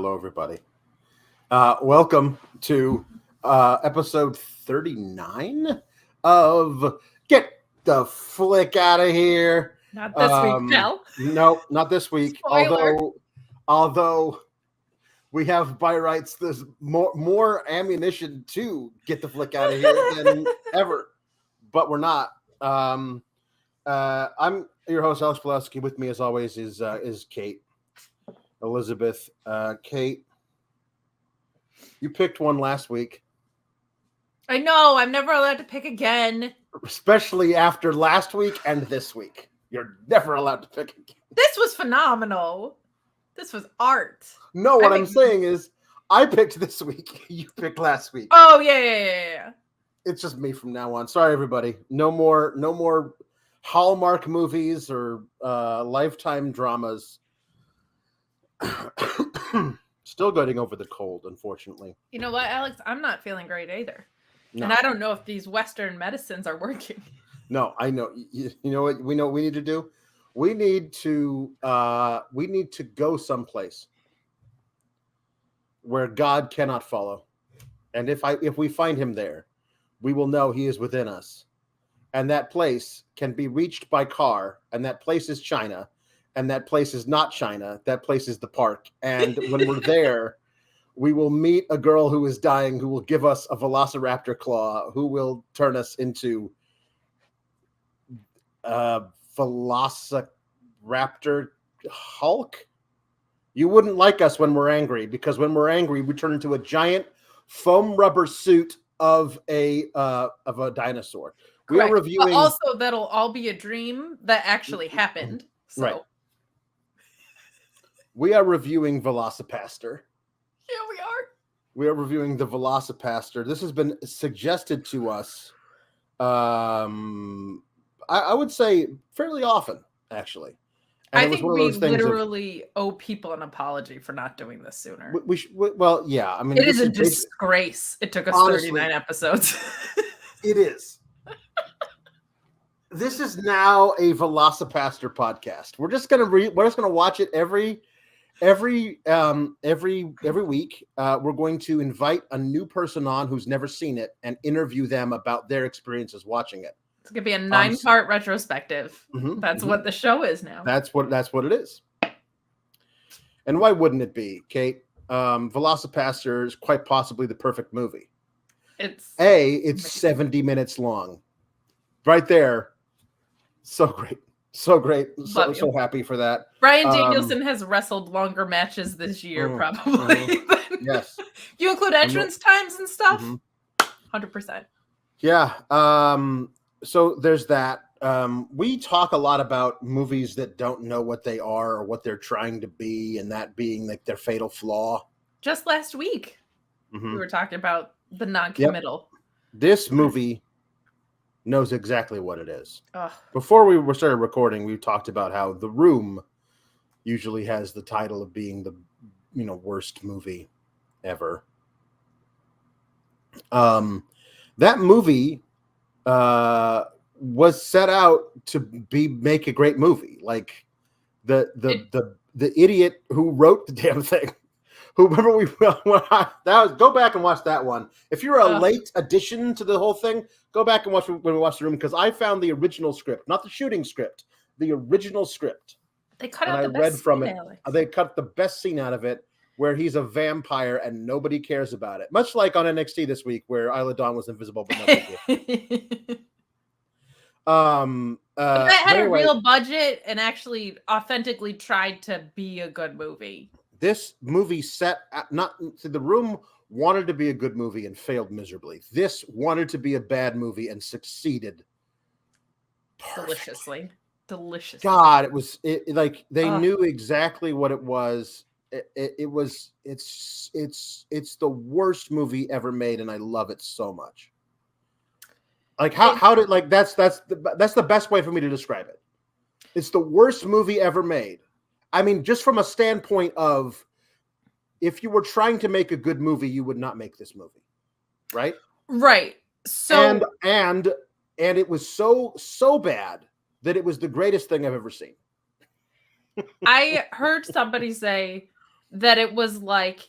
Hello, everybody. Welcome to episode 39 of Get the Flick Out of Here. Not this week, pal. No, not this week. Spoiler. Although we have by rights there's more ammunition to get the flick out of here than ever, but we're not. I'm your host, Alex Pawlowski. With me, as always, is Kate. Elizabeth, Kate, you picked one last week. I know. I'm never allowed to pick again. Especially after last week and this week. You're never allowed to pick again. This was phenomenal. This was art. No, what I'm saying is I picked this week. You picked last week. Oh, yeah. It's just me from now on. Sorry, everybody. No more Hallmark movies or Lifetime dramas. Still getting over the cold, unfortunately. You know what, Alex? I'm not feeling great either. No. And I don't know if these Western medicines are working. No, I know. You know what we need to do? We need to go someplace where God cannot follow. And if we find him there, we will know he is within us. And that place can be reached by car, and that place is China. And that place is not China. That place is the park. And when we're there, we will meet a girl who is dying, who will give us a velociraptor claw, who will turn us into Velociraptor Hulk. You wouldn't like us when we're angry, because when we're angry, we turn into a giant foam rubber suit of a dinosaur. Correct. We are reviewing. But also, that'll all be a dream that actually happened. So. Right. We are reviewing Velocipaster. Yeah, we are. We are reviewing the Velocipaster. This has been suggested to us, I would say, fairly often, actually. And I think we literally owe people an apology for not doing this sooner. Well, yeah. I mean, it is a disgrace. It took us honestly, 39 episodes. It is. This is now a Velocipaster podcast. We're just gonna watch it every week. We're going to invite a new person on who's never seen it and interview them about their experiences watching it. It's gonna be a 9-part retrospective. That's what the show is now. That's what it is. And why wouldn't it be, Kate? Velocipaster is quite possibly the perfect movie. It's 70 minutes long. Right there. So great. So happy for that. Bryan Danielson has wrestled longer matches this year, probably. Yes. You include entrance times and stuff? 100%. Yeah. So there's that. We talk a lot about movies that don't know what they are or what they're trying to be, and that being like their fatal flaw. Just last week, we were talking about the non-committal. Yep. This movie knows exactly what it is. Before we started recording, we talked about how The Room usually has the title of being the worst movie ever. That movie was set out to make a great movie. Like the idiot who wrote the damn thing. Who remember go back and watch that one. If you're a late addition to the whole thing, go back and watch when we watched The Room, because I found the original script, not the shooting script, the original script. They cut out the best scene, Alex. They cut the best scene out of it, where he's a vampire and nobody cares about it. Much like on NXT this week, where Isla Dawn was invisible, but nobody did. That had a real budget and actually authentically tried to be a good movie. This movie The Room wanted to be a good movie and failed miserably. This wanted to be a bad movie and succeeded deliciously. God, they knew exactly what it was. It's the worst movie ever made, and I love it so much. Like that's the best way for me to describe it. It's the worst movie ever made. I mean, just from a standpoint of, if you were trying to make a good movie, you would not make this movie, right? Right. So and it was so bad that it was the greatest thing I've ever seen. I heard somebody say that it was like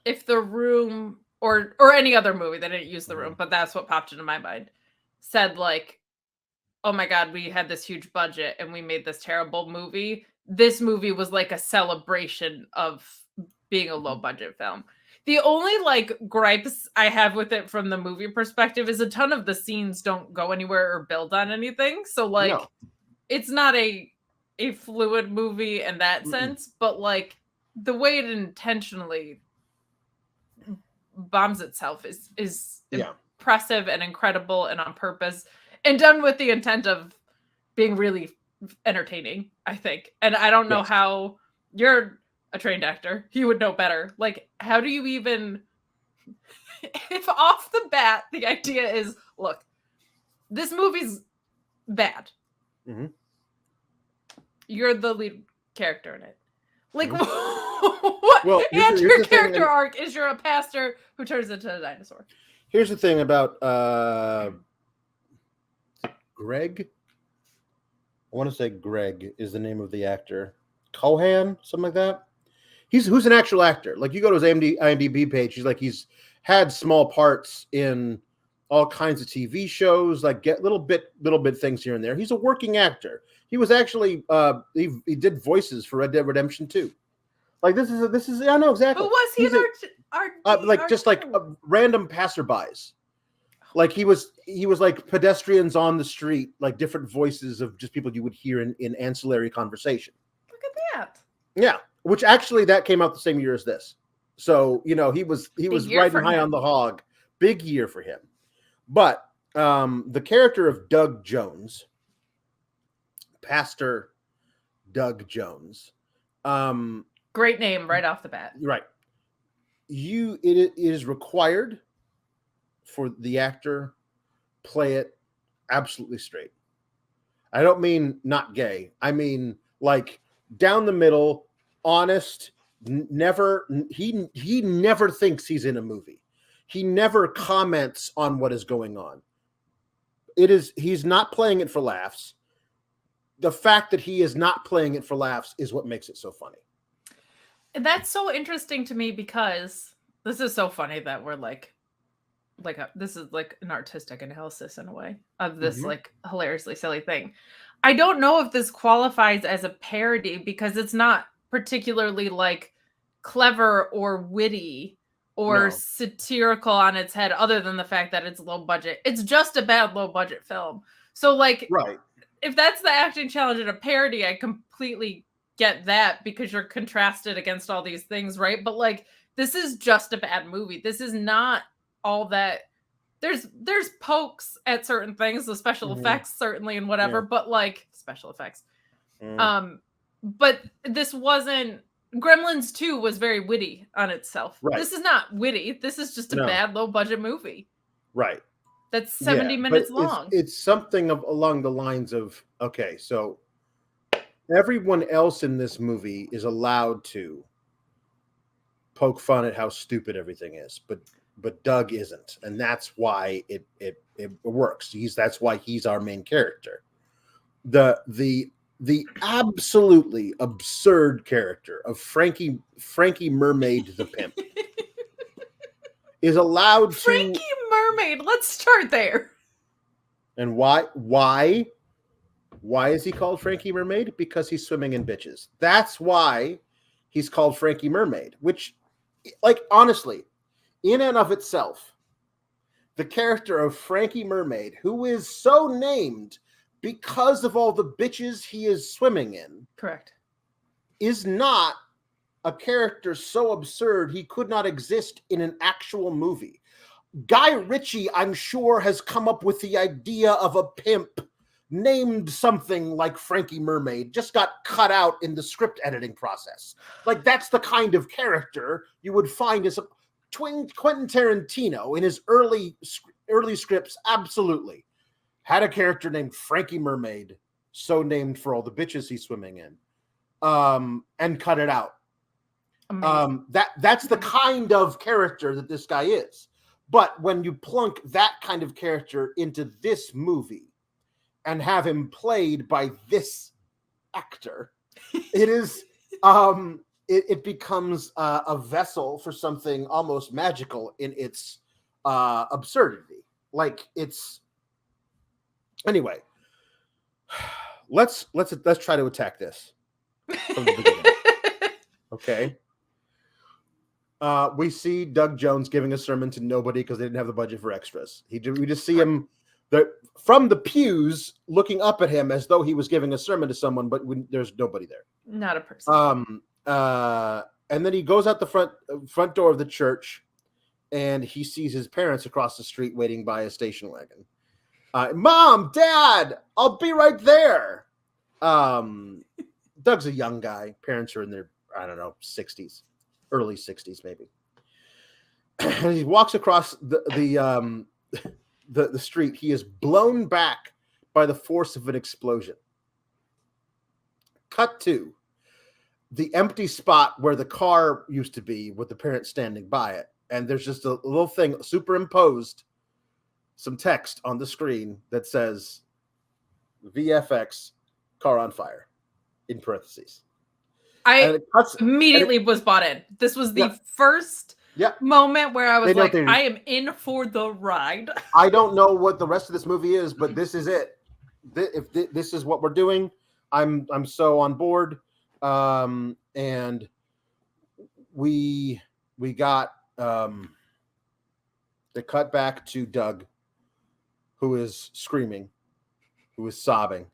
if The Room or any other movie, they didn't use The Room, but that's what popped into my mind, said like, oh my God, we had this huge budget and we made this terrible movie. This movie was like a celebration of being a low budget film. The only like gripes I have with it from the movie perspective is a ton of the scenes don't go anywhere or build on anything. So like it's not a fluid movie in that sense, but like the way it intentionally bombs itself is impressive and incredible and on purpose and done with the intent of being really entertaining, I think. And I don't know how you're a trained actor, you would know better. Like, how do you even, if off the bat, the idea is, look, this movie's bad. Mm-hmm. You're the lead character in it. Like, what? Well, and your character arc is you're a pastor who turns into a dinosaur. Here's the thing about Greg. I want to say Greg is the name of the actor. Cohan, something like that. Who's an actual actor. Like you go to his IMDb page, he's had small parts in all kinds of TV shows, like get little bit things here and there. He's a working actor. He was actually he did voices for Red Dead Redemption 2. Like this is I know exactly. Who was he? Random passerbys. Like he was like pedestrians on the street, like different voices of just people you would hear in ancillary conversation. Look at that. Yeah, which actually that came out the same year as this. So, he was riding high on the hog. Big year for him. But the character of Doug Jones, Pastor Doug Jones, great name right off the bat. Right. It is required for the actor play it absolutely straight. I don't mean not gay. I mean like down the middle, honest. He never thinks he's in a movie. He never comments on what is going on. He's not playing it for laughs. The fact that he is not playing it for laughs is what makes it so funny. That's so interesting to me because this is so funny that we're this is like an artistic analysis in a way of this like hilariously silly thing. I don't know if this qualifies as a parody because it's not particularly like clever or witty or satirical on its head other than the fact that it's low budget. It's just a bad low budget film. So like, if that's the acting challenge in a parody, I completely get that because you're contrasted against all these things, right? But like, this is just a bad movie. This is not all that. There's pokes at certain things, the special effects certainly and whatever, but like special effects. But this wasn't. Gremlins 2 was very witty on itself. Right. This is not witty. This is just a bad low budget movie. Right. That's 70 minutes long. It's something along the lines of, okay, so everyone else in this movie is allowed to poke fun at how stupid everything is, but Doug isn't, and that's why it works. That's why he's our main character. The absolutely absurd character of Frankie Mermaid the pimp is allowed to. Frankie Mermaid. Let's start there. And why is he called Frankie Mermaid? Because he's swimming in bitches. That's why he's called Frankie Mermaid. Which, like, honestly, in and of itself, the character of Frankie Mermaid, who is so named because of all the bitches he is swimming in. Correct. Is not a character so absurd he could not exist in an actual movie. Guy Ritchie, I'm sure, has come up with the idea of a pimp named something like Frankie Mermaid, just got cut out in the script editing process. Like, that's the kind of character you would find as Quentin Tarantino in his early scripts, absolutely. Had a character named Frankie Mermaid, so named for all the bitches he's swimming in, and cut it out. That's the kind of character that this guy is. But when you plunk that kind of character into this movie and have him played by this actor, it it becomes a vessel for something almost magical in its absurdity. Like it's anyway. Let's try to attack this from the beginning. Okay. We see Doug Jones giving a sermon to nobody because they didn't have the budget for extras. We just see him from the pews looking up at him as though he was giving a sermon to someone, but there's nobody there. Not a person. And then he goes out the front door of the church, and he sees his parents across the street waiting by a station wagon. Mom, Dad, I'll be right there. Doug's a young guy. Parents are in their, I don't know, 60s, early 60s maybe. And he walks across the street. He is blown back by the force of an explosion. Cut to the empty spot where the car used to be with the parents standing by it. And there's just a little thing superimposed, some text on the screen that says VFX car on fire in parentheses. I immediately was bought in. This was the first moment where I was like, I am in for the ride. I don't know what the rest of this movie is, but this is it. If this is what we're doing, I'm so on board. And we got the cut back to Doug, who is screaming, who is sobbing,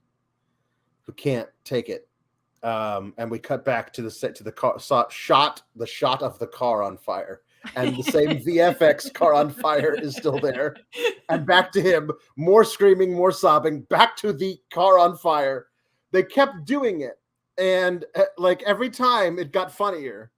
who can't take it. And we cut back to the car shot of the car on fire, and the same VFX car on fire is still there, and back to him, more screaming, more sobbing, back to the car on fire. They kept doing it, and like every time it got funnier,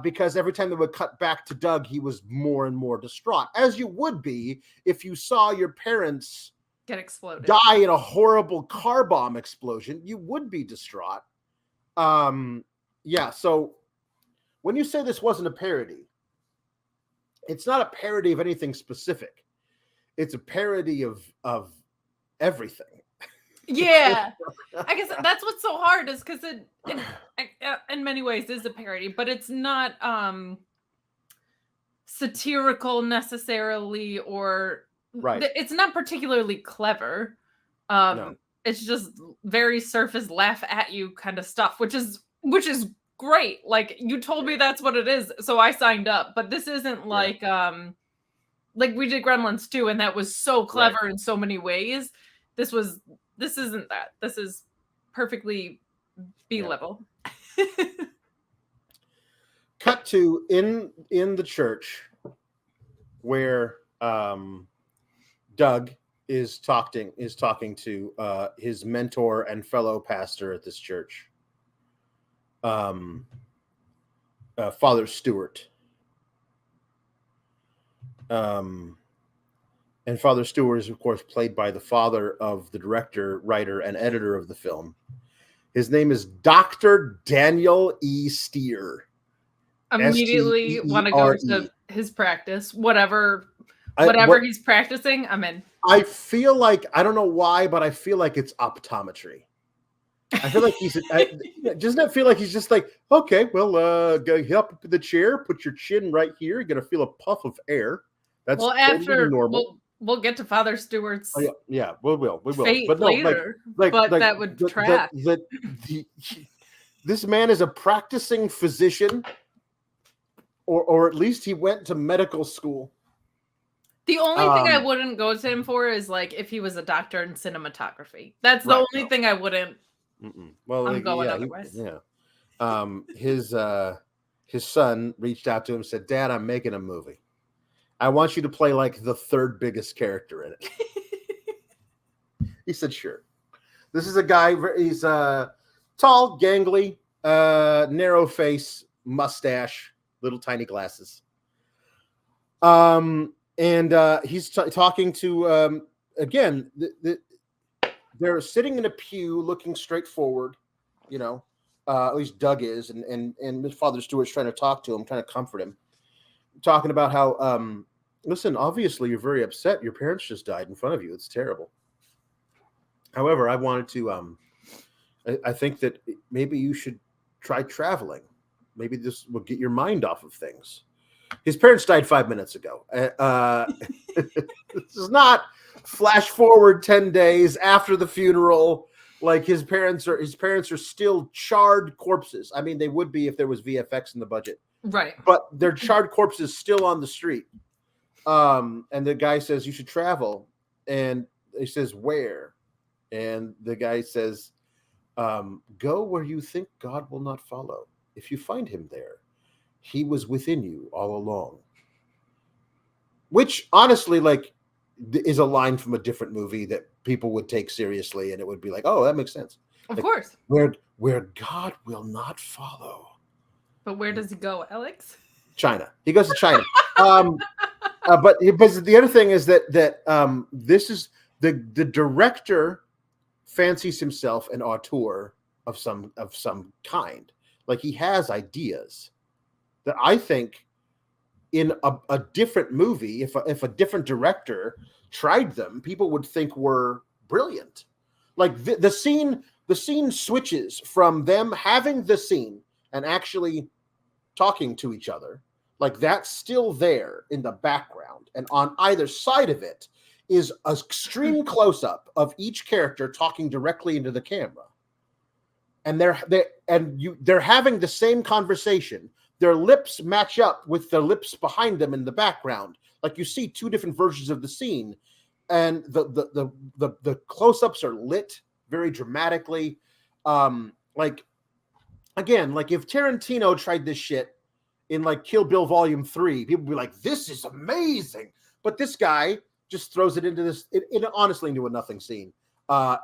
because every time they would cut back to Doug, he was more and more distraught, as you would be if you saw your parents get exploded, die in a horrible car bomb explosion. You would be distraught. So when you say this wasn't a parody, it's not a parody of anything specific. It's a parody of everything. Yeah. I guess that's what's so hard is because it in many ways is a parody, but it's not satirical necessarily, or it's not particularly clever. No. It's just very surface laugh at you kind of stuff, which is great. Like you told me that's what it is, so I signed up. But this isn't like we did Gremlins 2, and that was so clever in so many ways. This isn't that. This is perfectly B level. Cut to in the church where Doug is talking to his mentor and fellow pastor at this church, Father Stewart. And Father Stewart is, of course, played by the father of the director, writer, and editor of the film. His name is Dr. Daniel E. Steer. Immediately want to go to his practice, whatever he's practicing, I'm in. I feel like, I don't know why, but I feel like it's optometry. I feel like doesn't that feel like he's just like, okay, well, go up to the chair, put your chin right here, you're going to feel a puff of air. That's after normal. We'll get to Father Stewart's we will. Fate but no, later, but that would track. This man is a practicing physician, or at least he went to medical school. The only thing I wouldn't go to him for is like if he was a doctor in cinematography. That's the only thing I wouldn't. Well, I'm going otherwise. His son reached out to him and said, "Dad, I'm making a movie. I want you to play like the third biggest character in it." He said, "Sure." This is a guy. He's tall, gangly, narrow face, mustache, little tiny glasses. And he's talking to, again, they're sitting in a pew looking straight forward, at least Doug is, and Father Stewart's trying to talk to him, trying to comfort him, talking about how, listen, obviously you're very upset. Your parents just died in front of you. It's terrible. However, I wanted to, I think that maybe you should try traveling. maybe this will get your mind off of things. His parents died 5 minutes ago. This is not flash forward 10 days after the funeral. Like his parents are still charred corpses. I mean, they would be if there was VFX in the budget. Right. But they're charred corpses still on the street. And the guy says, you should travel. And he says, where? And the guy says, go where you think God will not follow. If you find him there, he was within you all along. Which honestly, like, is a line from a different movie that people would take seriously, and it would be like, oh, that makes sense. Of like, course. Where God will not follow. But where does he go, Alex? China. He goes to China. But the other thing is that this is the director fancies himself an auteur of some kind. Like he has ideas that I think in a different movie, if a different director tried them, people would think were brilliant. Like the scene switches from them having the scene and actually talking to each other. Like that's still there in the background. And on either side of it is an extreme close-up of each character talking directly into the camera. And they're having the same conversation. Their lips match up with the lips behind them in the background. Like you see two different versions of the scene. And the close-ups are lit very dramatically. Like again, like if Tarantino tried this shit in like Kill Bill Volume 3, people would be like, this is amazing. But this guy just throws it into this, honestly into a nothing scene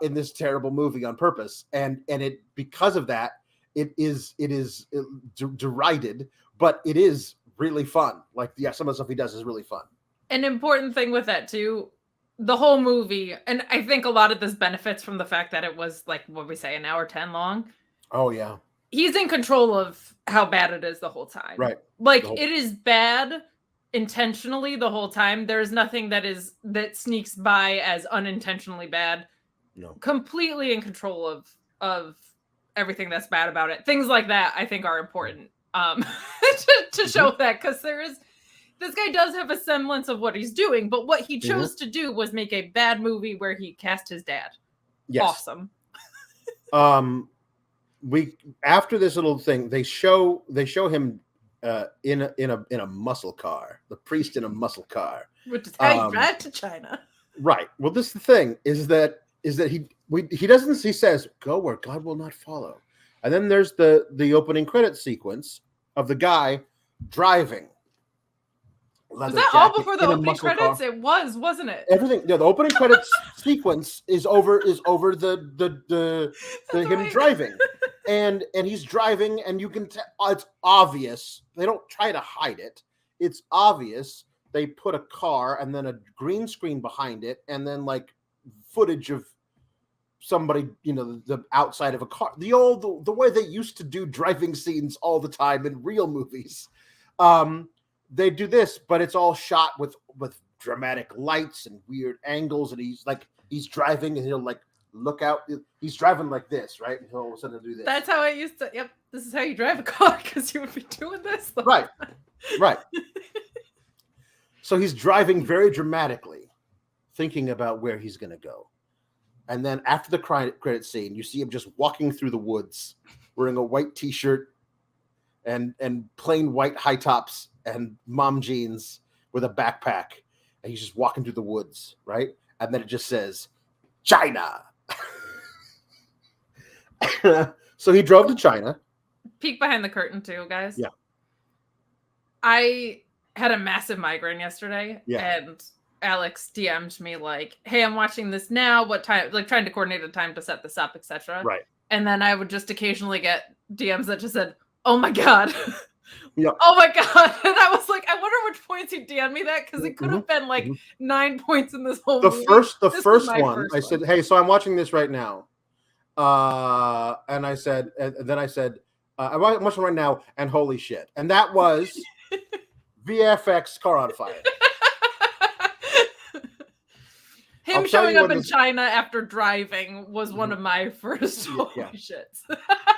in this terrible movie on purpose. And it, because of that, it is derided, but it is really fun. Like, yeah, some of the stuff he does is really fun. An important thing with that too, the whole movie, and I think a lot of this benefits from the fact that it was like, what we say, 1 hour 10 long. Oh yeah. He's in control of how bad it is the whole time. Right. Like it is bad intentionally the whole time. There's nothing that sneaks by as unintentionally bad. No. Completely in control of everything that's bad about it. Things like that I think are important to show that, because this guy does have a semblance of what he's doing, but what he chose to do was make a bad movie where he cast his dad. Yes. Awesome. After this little thing, they show him in a muscle car, the priest in a muscle car, which is how you drive to China. Right. Well, this is the thing is that he says, go where God will not follow. And then there's the opening credit sequence of the guy driving. Was that all before the opening credits? Car. It was, wasn't it? Everything. Yeah, the opening credits sequence is over the him driving. And he's driving, and you can tell it's obvious. They don't try to hide it. It's obvious. They put a car and then a green screen behind it, and then like footage of somebody, the outside of a car. The way they used to do driving scenes all the time in real movies. They do this, but it's all shot with dramatic lights and weird angles, and he's driving, and he'll like look out. He's driving like this, right? And he'll all of a sudden do this. That's how I used to. Yep, this is how you drive a car, because you would be doing this. Right. So he's driving very dramatically, thinking about where he's going to go. And then after the credit scene, you see him just walking through the woods, wearing a white T-shirt and plain white high tops and mom jeans with a backpack. And he's just walking through the woods, right? And then it just says, China. So he drove to China. Peek behind the curtain too, guys. Yeah. I had a massive migraine yesterday. Yeah. And Alex DM'd me like, hey, I'm watching this now. What time? Like trying to coordinate a time to set this up, etc. Right. And then I would just occasionally get DMs that just said, oh my God. Yep. Oh my God. And I was like, I wonder which points he DM'd me that, because it could have been like 9 points in this whole movie. The first one, I said, hey, so I'm watching this right now. And I said, I'm watching right now, and holy shit. And that was VFX Car on Fire. Hey, Him showing up in China after driving was one of my first holy shits.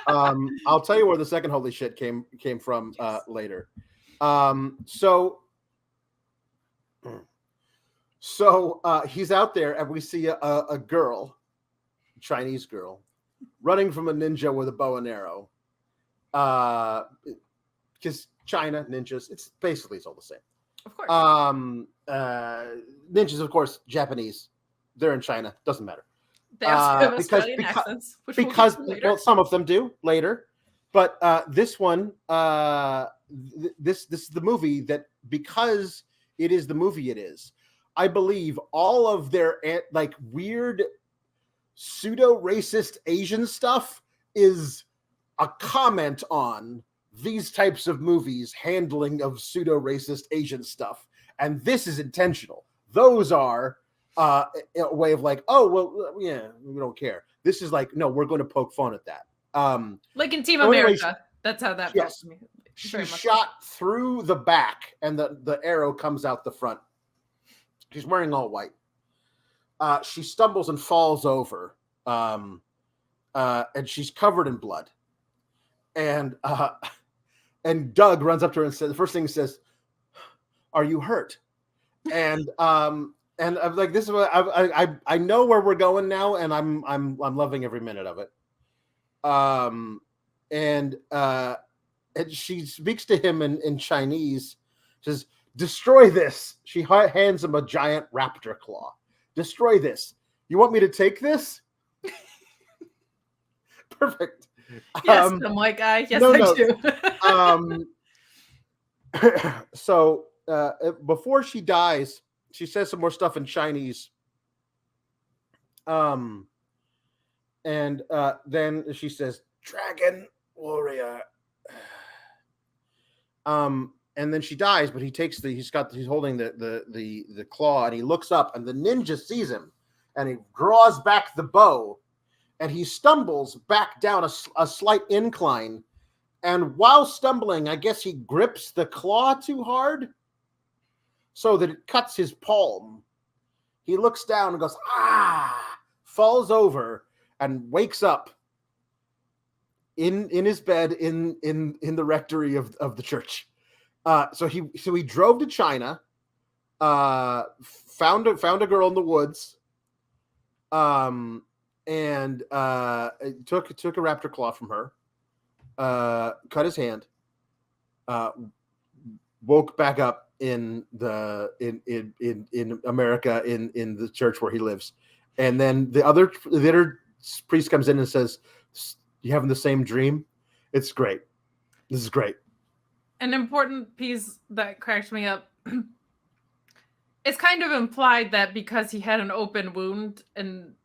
I'll tell you where the second holy shit came from later. So he's out there, and we see a girl, Chinese girl, running from a ninja with a bow and arrow. Because China ninjas, it's all the same. Of course. Ninjas, of course, Japanese. They're in China. Doesn't matter. They also have Australian accents, because well, some of them do later, but this one, this is the movie that, because it is the movie it is, I believe all of their like weird pseudo-racist Asian stuff is a comment on these types of movies handling of pseudo-racist Asian stuff, and this is intentional. Those are a way of like, oh well, yeah, we don't care. This is like, no, we're going to poke fun at that. Like in Team America, that's how that felt to me. She shot through the back, and the arrow comes out the front. She's wearing all white. She stumbles and falls over, and she's covered in blood. And Doug runs up to her and says, the first thing he says, "Are you hurt?" And I'm like, this is what I know where we're going now, and I'm loving every minute of it. And she speaks to him in Chinese. Says, "Destroy this." She hands him a giant raptor claw. "Destroy this. You want me to take this?" Perfect. Yes, I'm like, yes, I do. So before she dies, she says some more stuff in Chinese. And then she says, "Dragon warrior." And then she dies, but he's holding the claw, and he looks up, and the ninja sees him, and he draws back the bow, and he stumbles back down a slight incline. And while stumbling, I guess he grips the claw too hard so that it cuts his palm. He looks down and goes, "Ah!" falls over and wakes up in his bed in the rectory of the church. So he drove to China, found a girl in the woods, and took a raptor claw from her, cut his hand, woke back up in America in the church where he lives, and then the other priest comes in and says, "You having the same dream? It's great. This is great." An important piece that cracked me up. It's kind of implied that because he had an open wound and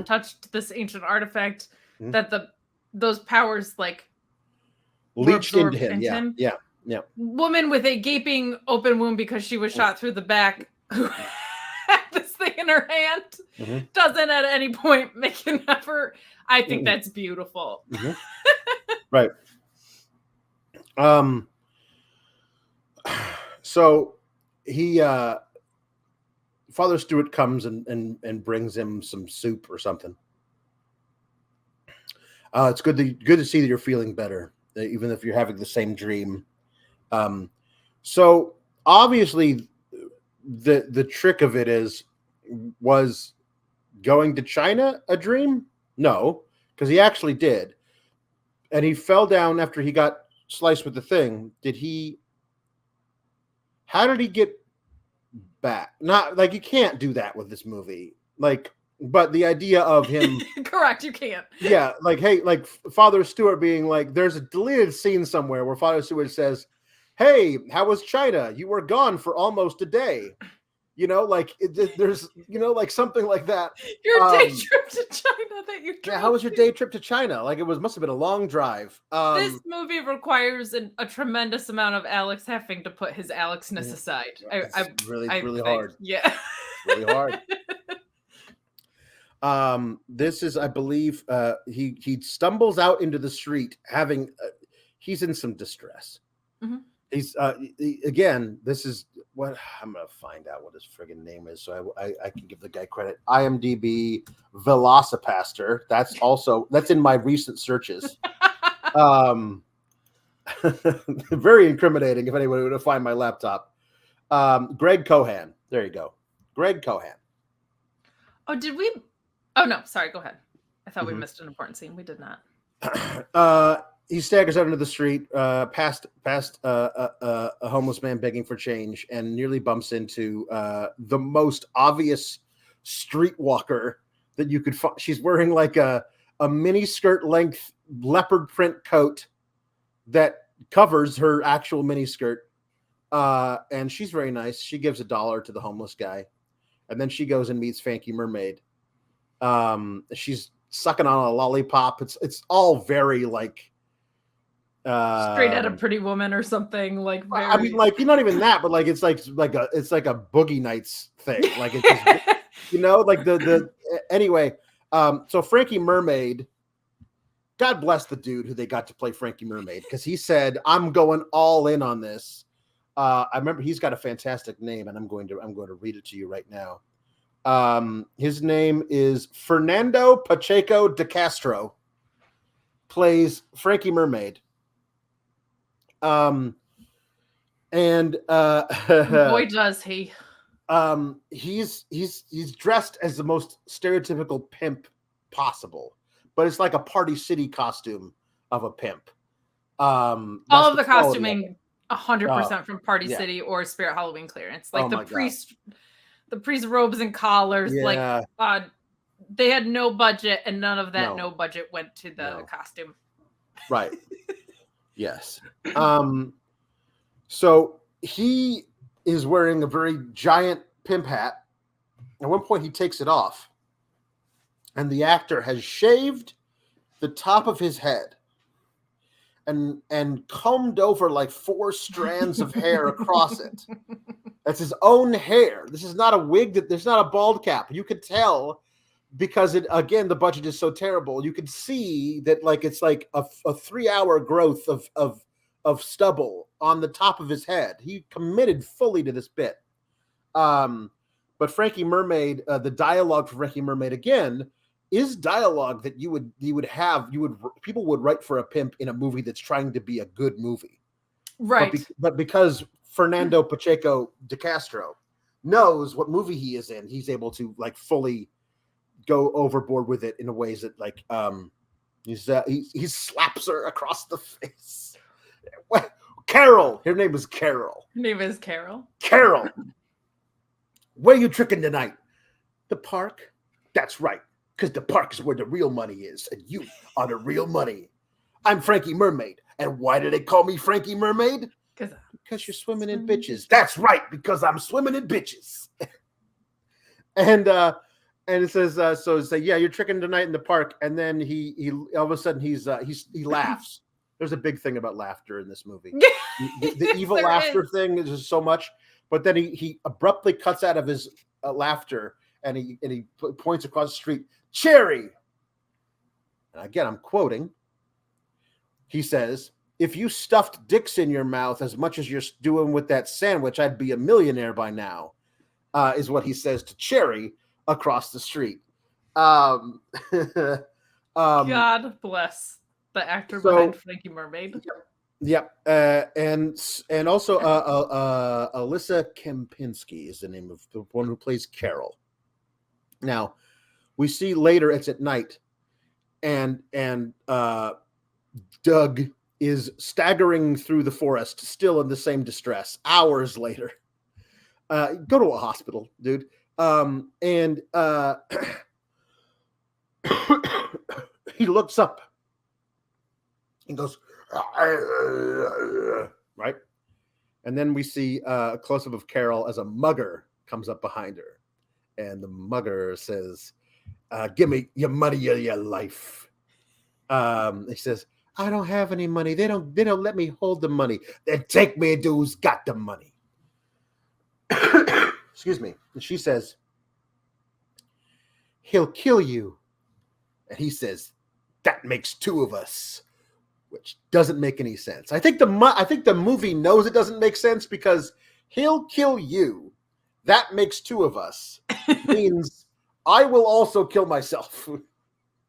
touched this ancient artifact, that those powers like leached into him. Yeah. Woman with a gaping open wound because she was shot through the back, who had this thing in her hand, doesn't at any point make an effort. I think that's beautiful. Right. So he Father Stewart comes and brings him some soup or something. It's good to see that you're feeling better, even if you're having the same dream. So obviously the trick of it was going to China a dream? No, because he actually did. And he fell down after he got sliced with the thing. How did he get back? Not like, you can't do that with this movie. Like, but the idea of him correct, you can't. Yeah, like, hey, like Father Stewart being like, there's a deleted scene somewhere where Father Stewart says, "Hey, how was China? You were gone for almost a day." You know, like there's, like something like that. Your day trip to China that you Yeah, how was your day trip to China? Like, must have been a long drive. This movie requires a tremendous amount of Alex having to put his Alexness aside. It's really hard. Yeah. It's really hard. This is, I believe, he stumbles out into the street he's in some distress. He's again. This is what I'm gonna find out what his friggin' name is, so I can give the guy credit. IMDb VelociPastor. That's in my recent searches. Very incriminating if anyone would find my laptop. Greg Cohan. There you go. Greg Cohan. Oh, did we? Oh no, sorry. Go ahead. I thought we missed an important scene. We did not. He staggers out into the street, past a homeless man begging for change, and nearly bumps into the most obvious streetwalker that you could find. She's wearing like a mini skirt length leopard print coat that covers her actual mini skirt, and she's very nice. She gives $1 to the homeless guy, and then she goes and meets Frankie Mermaid. She's sucking on a lollipop. It's all very like straight out of Pretty Woman or something. Like very... I mean, like not even that, but like it's like a Boogie Nights thing. Like it's just, like the anyway. So Frankie Mermaid, God bless the dude who they got to play Frankie Mermaid, because he said, "I'm going all in on this." I remember he's got a fantastic name, and I'm going to read it to you right now. His name is Fernando Pacheco de Castro. Plays Frankie Mermaid. And boy does he. He's dressed as the most stereotypical pimp possible, but it's like a Party City costume of a pimp. All of the costuming 100% from Party City or Spirit Halloween clearance. Like the priest robes and collars. Yeah. Like they had no budget, and none of that no budget went to the costume. Right. Yes. So he is wearing a very giant pimp hat. At one point he takes it off, and the actor has shaved the top of his head and combed over like 4 strands of hair across it. That's his own hair. This is not a wig. There's not a bald cap. You could tell, because the budget is so terrible. You could see that like it's like a 3-hour growth of stubble on the top of his head. He committed fully to this bit. But Frankie Mermaid, the dialogue for Frankie Mermaid again is dialogue that people would write for a pimp in a movie that's trying to be a good movie. Right. But because Fernando Pacheco de Castro knows what movie he is in, he's able to like fully go overboard with it in a ways that like he slaps her across the face. Carol, her name is Carol. Her name is Carol. Carol, where are you tricking tonight? The park. That's right, because the park is where the real money is, and you are the real money. I'm Frankie Mermaid, and why do they call me Frankie Mermaid? Because you're swimming in bitches. That's right, because I'm swimming in bitches. And it says, so it's like, yeah, you're tricking tonight in the park. And then he all of a sudden he laughs. There's a big thing about laughter in this movie. The evil laughter thing is just so much. But then he abruptly cuts out of his laughter and he points across the street, Cherry. And again, I'm quoting. He says, if you stuffed dicks in your mouth as much as you're doing with that sandwich, I'd be a millionaire by now, is what he says to Cherry across the street. God bless the actor behind Frankie Mermaid. Yep. And also Alyssa Kempinski is the name of the one who plays Carol. Now, we see later it's at night, and Doug is staggering through the forest, still in the same distress, hours later. Go to a hospital, dude. And he looks up and goes, right? And then we see a close-up of Carol as a mugger comes up behind her. And the mugger says, give me your money or your life. He says, I don't have any money. They don't let me hold the money. Then take me to who's got the money. Excuse me. And she says, he'll kill you. And he says, that makes 2 of us. which doesn't make any sense. I think the movie knows it doesn't make sense because he'll kill you. That makes two of us. Means I will also kill myself.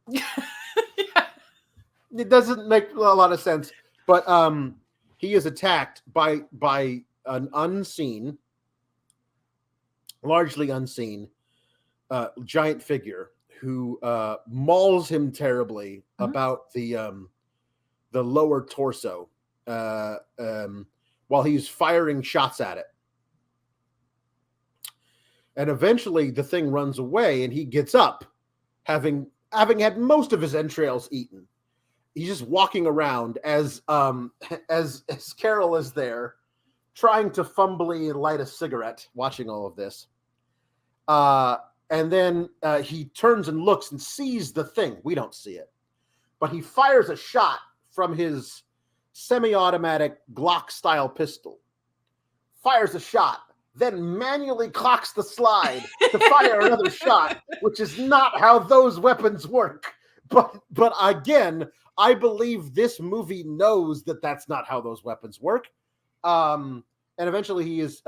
Yeah. It doesn't make a lot of sense, but he is attacked by an unseen, largely unseen, giant figure who mauls him terribly about the lower torso while he's firing shots at it. And eventually the thing runs away and he gets up, having had most of his entrails eaten. He's just walking around as Carol is there, trying to fumbly light a cigarette, watching all of this. And then he turns and looks and sees the thing. We don't see it. But he fires a shot from his semi-automatic Glock-style pistol. Fires a shot, then manually clocks the slide to fire another shot, which is not how those weapons work. But again, I believe this movie knows that that's not how those weapons work. And eventually he is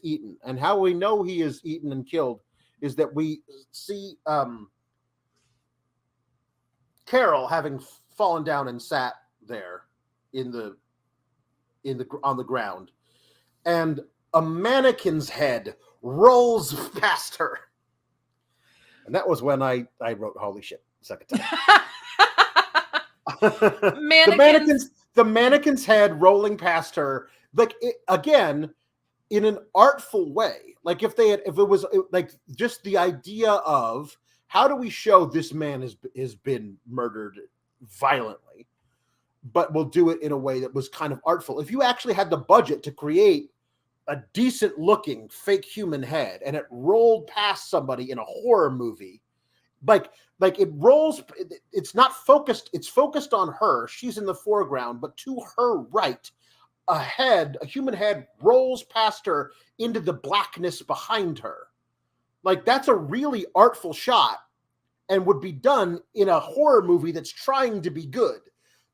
eaten. And how we know he is eaten and killed is that we see Carol having fallen down and sat there on the ground, and a mannequin's head rolls past her. And that was when I wrote "Holy shit" second time. The mannequin's head rolling past her, like again, in an artful way. Like if it was like just the idea of how do we show this man has been murdered violently, but we'll do it in a way that was kind of artful. If you actually had the budget to create a decent looking fake human head and it rolled past somebody in a horror movie, like it rolls, it's not focused, it's focused on her, she's in the foreground, but to her right, a human head rolls past her into the blackness behind her. Like that's a really artful shot and would be done in a horror movie that's trying to be good.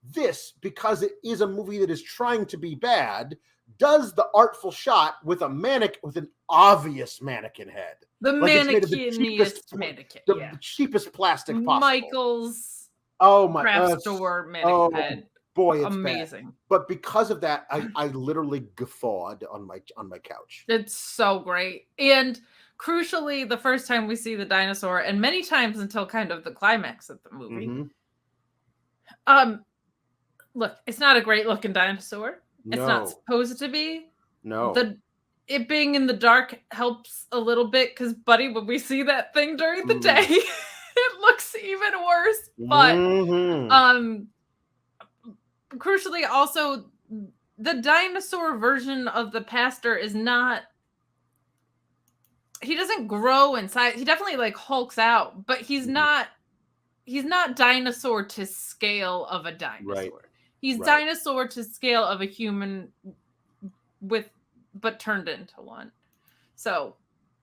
This, because it is a movie that is trying to be bad, does the artful shot with an obvious mannequin head. The mannequiniest mannequin. The cheapest plastic possible. Michael's craft store mannequin head. Boy, it's amazing. Bad. But because of that, I literally guffawed on my couch. It's so great. And crucially, the first time we see the dinosaur, and many times until kind of the climax of the movie. Mm-hmm. Look, it's not a great looking dinosaur. No. It's not supposed to be. No. It being in the dark helps a little bit because, buddy, when we see that thing during the day, it looks even worse. But crucially, also, the dinosaur version of the pastor is not. He doesn't grow in size. He definitely like hulks out, but he's not dinosaur to scale of a dinosaur. Right. He's dinosaur to scale of a human but turned into one. So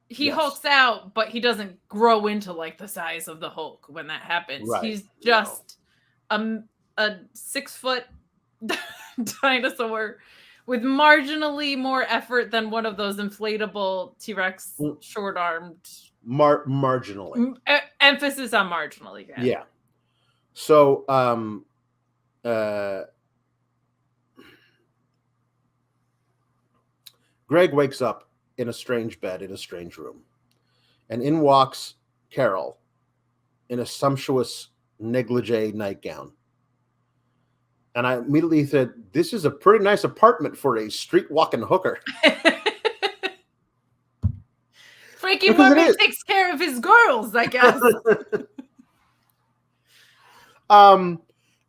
he hulks out, but he doesn't grow into like the size of the Hulk when that happens. Right. He's just a 6 foot dinosaur with marginally more effort than one of those inflatable T-Rex short-armed. Marginally. Emphasis on marginally. Yeah. So, Greg wakes up in a strange bed in a strange room, and in walks Carol in a sumptuous negligee nightgown. And I immediately said, "This is a pretty nice apartment for a street walking hooker." Frankie Mermaid takes care of his girls, I guess.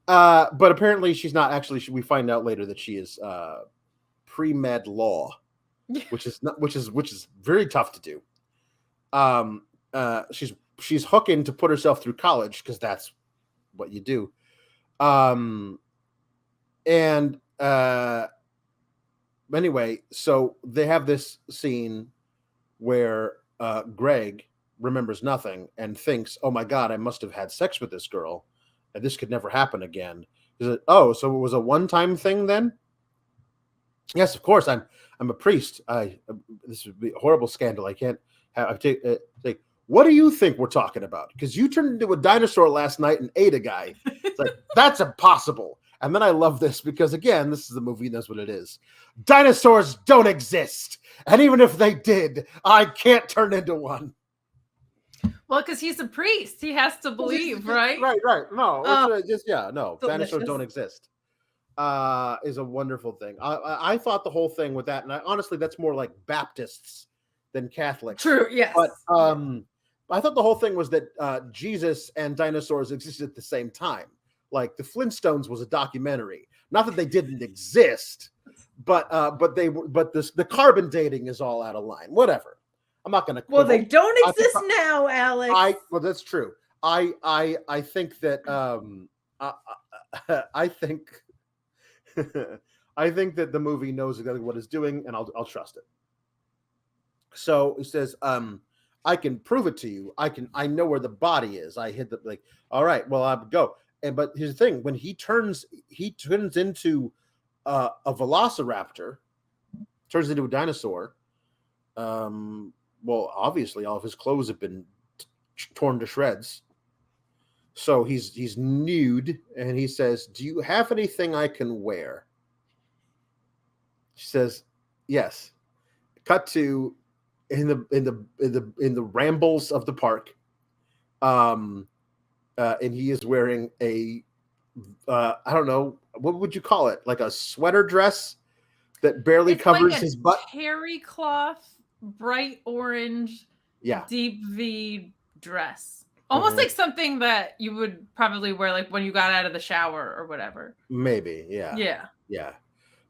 But apparently she's not actually. We find out later that she is pre-med law, which is very tough to do. She's hooking to put herself through college because that's what you do. Anyway, so they have this scene where Greg remembers nothing and thinks, "Oh my God, I must have had sex with this girl, and this could never happen again." Is it? Oh, so it was a one-time thing then? Yes, of course. I'm a priest. This would be a horrible scandal. I can't have. I take like. What do you think we're talking about? Because you turned into a dinosaur last night and ate a guy. It's like that's impossible. And then I love this because again, this is the movie. Knows what it is. Dinosaurs don't exist, and even if they did, I can't turn into one. Well, because he's a priest, he has to believe, right? Right. No, no. Delicious. Dinosaurs don't exist. Is a wonderful thing. I thought the whole thing with that, and honestly, that's more like Baptists than Catholics. True, yes. But I thought the whole thing was that Jesus and dinosaurs existed at the same time. Like the Flintstones was a documentary. Not that they didn't exist, but the carbon dating is all out of line. Whatever. I'm not going to. Well, they don't exist now, Alex. Well, that's true. I think that I think I think that the movie knows exactly what it's doing, and I'll trust it. So he says, I can prove it to you. I know where the body is. I hit the like. All right, well, I would go. But here's the thing: when he turns into a velociraptor, turns into a dinosaur. Well, obviously, all of his clothes have been torn to shreds. So he's nude, and he says, "Do you have anything I can wear?" She says, "Yes." Cut to in the rambles of the park, and he is wearing a I don't know, what would you call it, like a sweater dress that barely covers like his butt. Terry cloth, bright orange, yeah, deep V dress. Almost like something that you would probably wear like when you got out of the shower or whatever. Maybe, yeah. Yeah.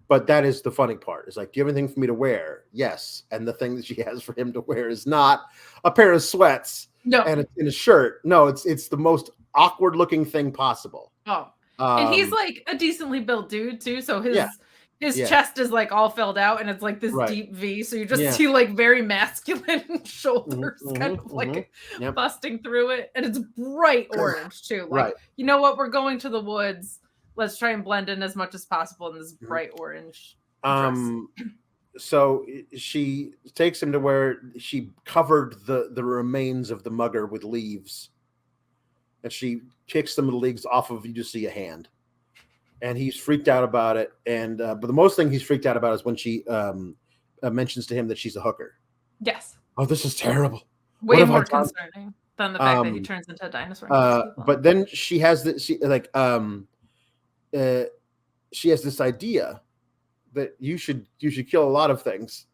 But that is the funny part. It's like, do you have anything for me to wear? Yes. And the thing that she has for him to wear is not a pair of sweats and it's in a shirt. No, it's the most awkward looking thing possible. Oh. And he's like a decently built dude too. So his chest is like all filled out and it's like this deep V. So you just see like very masculine shoulders kind of like busting through it. And it's bright orange too. Like, you know what? We're going to the woods. Let's try and blend in as much as possible in this bright orange dress. So she takes him to where she covered the remains of the mugger with leaves. And she kicks some of the leaves off of, you just see a hand. And he's freaked out about it. And but the most thing he's freaked out about is when she mentions to him that she's a hooker. Yes. Oh, this is terrible. Way more concerning than the fact that he turns into a dinosaur. But then she has she has this idea that you should kill a lot of things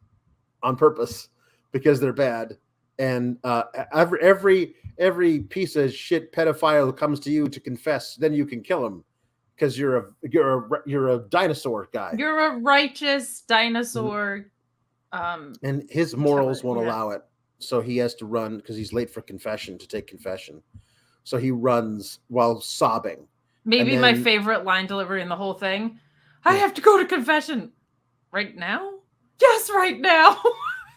on purpose because they're bad. And every piece of shit pedophile comes to you to confess, then you can kill him because you're a dinosaur guy. You're a righteous dinosaur. And his morals won't allow it, so he has to run because he's late for confession to take confession. So he runs while sobbing. Maybe my favorite line delivery in the whole thing. I have to go to confession right now. Yes, right now.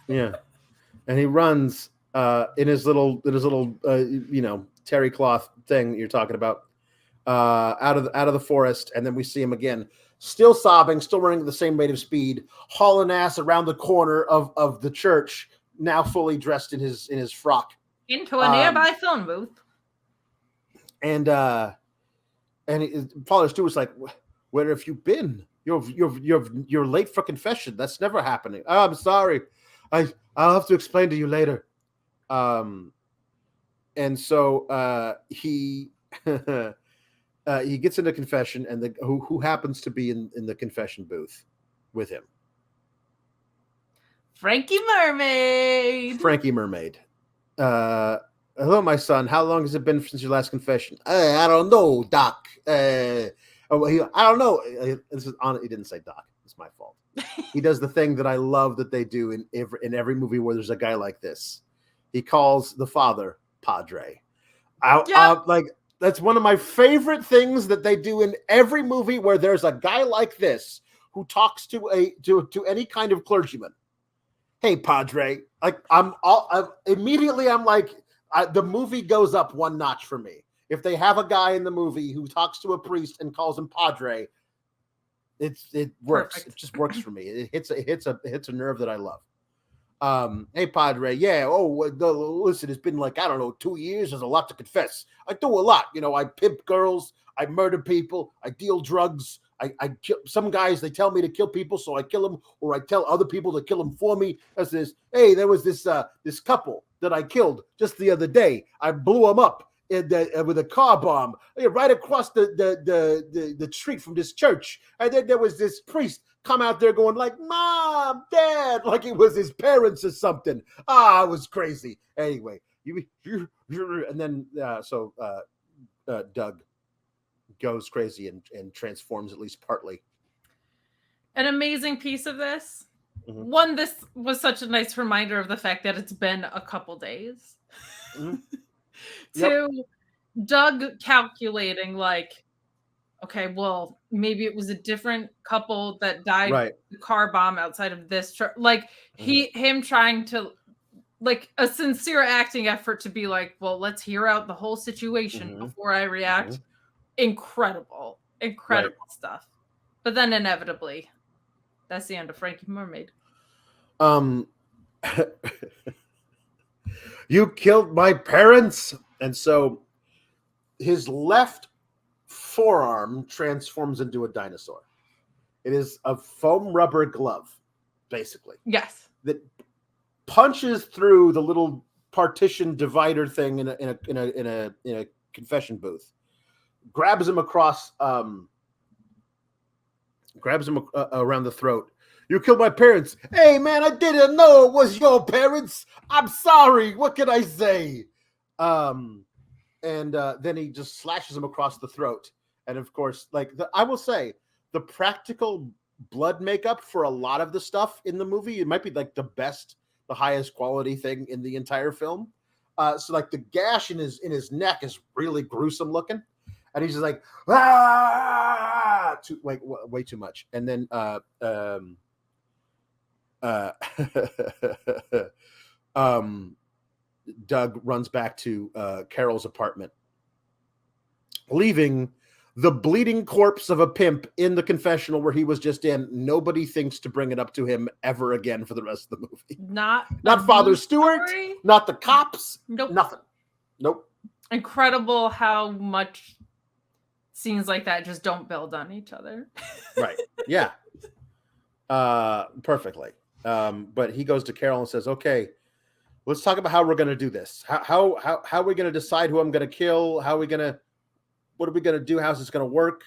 Yeah, and he runs in his little terry cloth thing that you're talking about out of the forest, and then we see him again, still sobbing, still running at the same rate of speed, hauling ass around the corner of the church, now fully dressed in his frock into a nearby phone booth, and Father Stewart's like, "Where have you been? You're late for confession. That's never happening. Oh, I'm sorry. I'll have to explain to you later." And so he he gets into confession, and who happens to be in the confession booth with him? Frankie Mermaid. Frankie Mermaid. Hello, my son. How long has it been since your last confession? I don't know, Doc. I don't know. This is on. He didn't say Doc. It's my fault. He does the thing that I love that they do in every movie where there's a guy like this. He calls the father Padre. Like that's one of my favorite things that they do in every movie where there's a guy like this who talks to any kind of clergyman. Hey, Padre. Like immediately I'm like. The movie goes up one notch for me. If they have a guy in the movie who talks to a priest and calls him Padre, it works. Perfect. It just works for me. It hits a nerve that I love. Hey Padre, yeah. Oh, listen, it's been like, I don't know, 2 years. There's a lot to confess. I do a lot. I pimp girls. I murder people. I deal drugs. I kill some guys. They tell me to kill people, so I kill them, or I tell other people to kill them for me. That's this. Hey, there was this couple that I killed just the other day. I blew them up with a car bomb right across the street from this church. And then there was this priest come out there going like, Mom, Dad, like it was his parents or something. It was crazy. Anyway, and then Doug goes crazy and transforms at least partly. An amazing piece of this. Mm-hmm. One, this was such a nice reminder of the fact that it's been a couple days. Mm-hmm. Two, Doug calculating like, okay, well, maybe it was a different couple that died in the car bomb outside of this church. Like him trying to, like, a sincere acting effort to be like, well, let's hear out the whole situation before I react. Mm-hmm. Incredible stuff. But then inevitably, that's the end of Frankie Mermaid. You killed my parents, and so his left forearm transforms into a dinosaur. It is a foam rubber glove, basically. Yes. That punches through the little partition divider thing in a confession booth. Grabs him across, around the throat. You killed my parents. Hey, man, I didn't know it was your parents. I'm sorry. What can I say? And then he just slashes him across the throat. And of course, I will say, the practical blood makeup for a lot of the stuff in the movie, it might be like the highest quality thing in the entire film. So like the gash in his neck is really gruesome looking. And he's just like, way too much. And then Doug runs back to Carol's apartment, leaving the bleeding corpse of a pimp in the confessional where he was just in. Nobody thinks to bring it up to him ever again for the rest of the movie. Not Father Stewart, not the cops, nope. Nothing. Nope. Incredible how much scenes like that just don't build on each other. Right. Yeah. Perfectly. But he goes to Carol and says, okay, let's talk about how we're going to do this. How are we going to decide who I'm going to kill? What are we going to do? How's this going to work?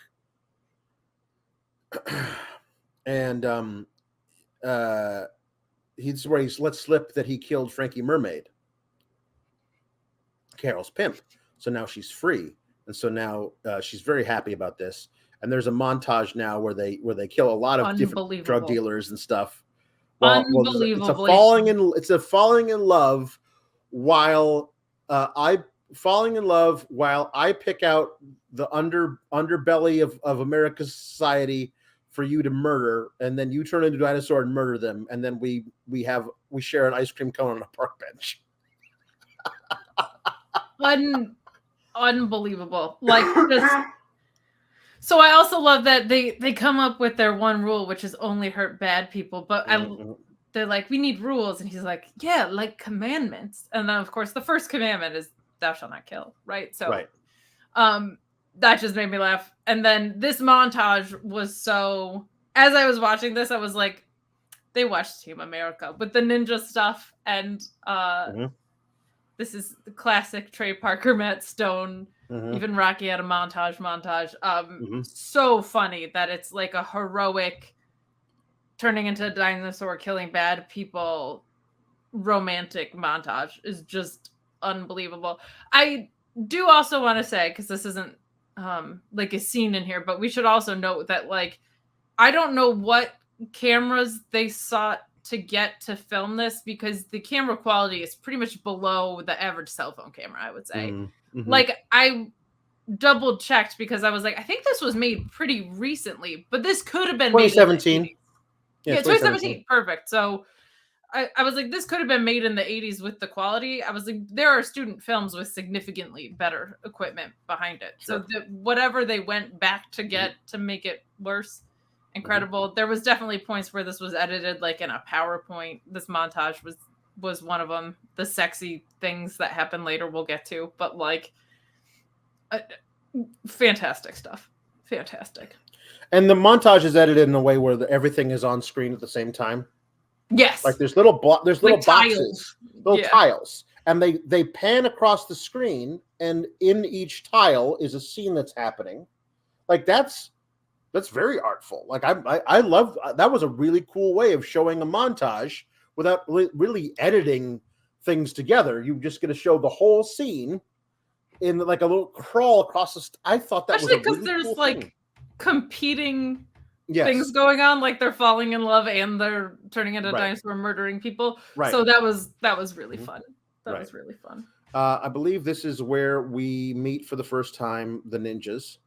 And he's where he's let slip that he killed Frankie Mermaid, Carol's pimp. So now she's free. And so now she's very happy about this. And there's a montage now where they kill a lot of different drug dealers and stuff. Unbelievable. It's a falling in love while I pick out the underbelly of America's society for you to murder, and then you turn into a dinosaur and murder them, and then we share an ice cream cone on a park bench. Unbelievable. Like this. So I also love that they come up with their one rule, which is only hurt bad people. But they're like, we need rules. And he's like, yeah, like commandments. And then, of course, the first commandment is thou shalt not kill. Right. So that just made me laugh. And then this montage was so, as I was watching this, I was like, they watched Team America with the ninja stuff. And this is the classic Trey Parker, Matt Stone. Even Rocky had a montage. So funny that it's like a heroic turning into a dinosaur, killing bad people, romantic montage is just unbelievable. I do also want to say, because this isn't like a scene in here, but we should also note that, like, I don't know what cameras they sought to get to film this, because the camera quality is pretty much below the average cell phone camera, I would say. Like, I double checked because I was like, I think this was made pretty recently, but this could have been 2017. Yeah, 2017. Perfect. So I was like, this could have been made in the 80s with the quality. I was like, there are student films with significantly better equipment behind it. Sure. So that whatever they went back to get to make it worse, incredible. There was definitely points where this was edited like in a PowerPoint. This montage was one of them. The sexy things that happen later we'll get to, but like fantastic stuff. Fantastic. And the montage is edited in a way where everything is on screen at the same time. Yes. Like there's little boxes, tiles. little tiles, and they pan across the screen, and in each tile is a scene that's happening. Like that's very artful. Like I love that. Was a really cool way of showing a montage without really editing things together. You just get to show the whole scene in like a little crawl across the. I thought that especially was a really there's cool like thing. Competing things going on, like they're falling in love and they're turning into a dinosaur, murdering people. Right. So that was really fun. That was really fun. I believe this is where we meet for the first time the ninjas.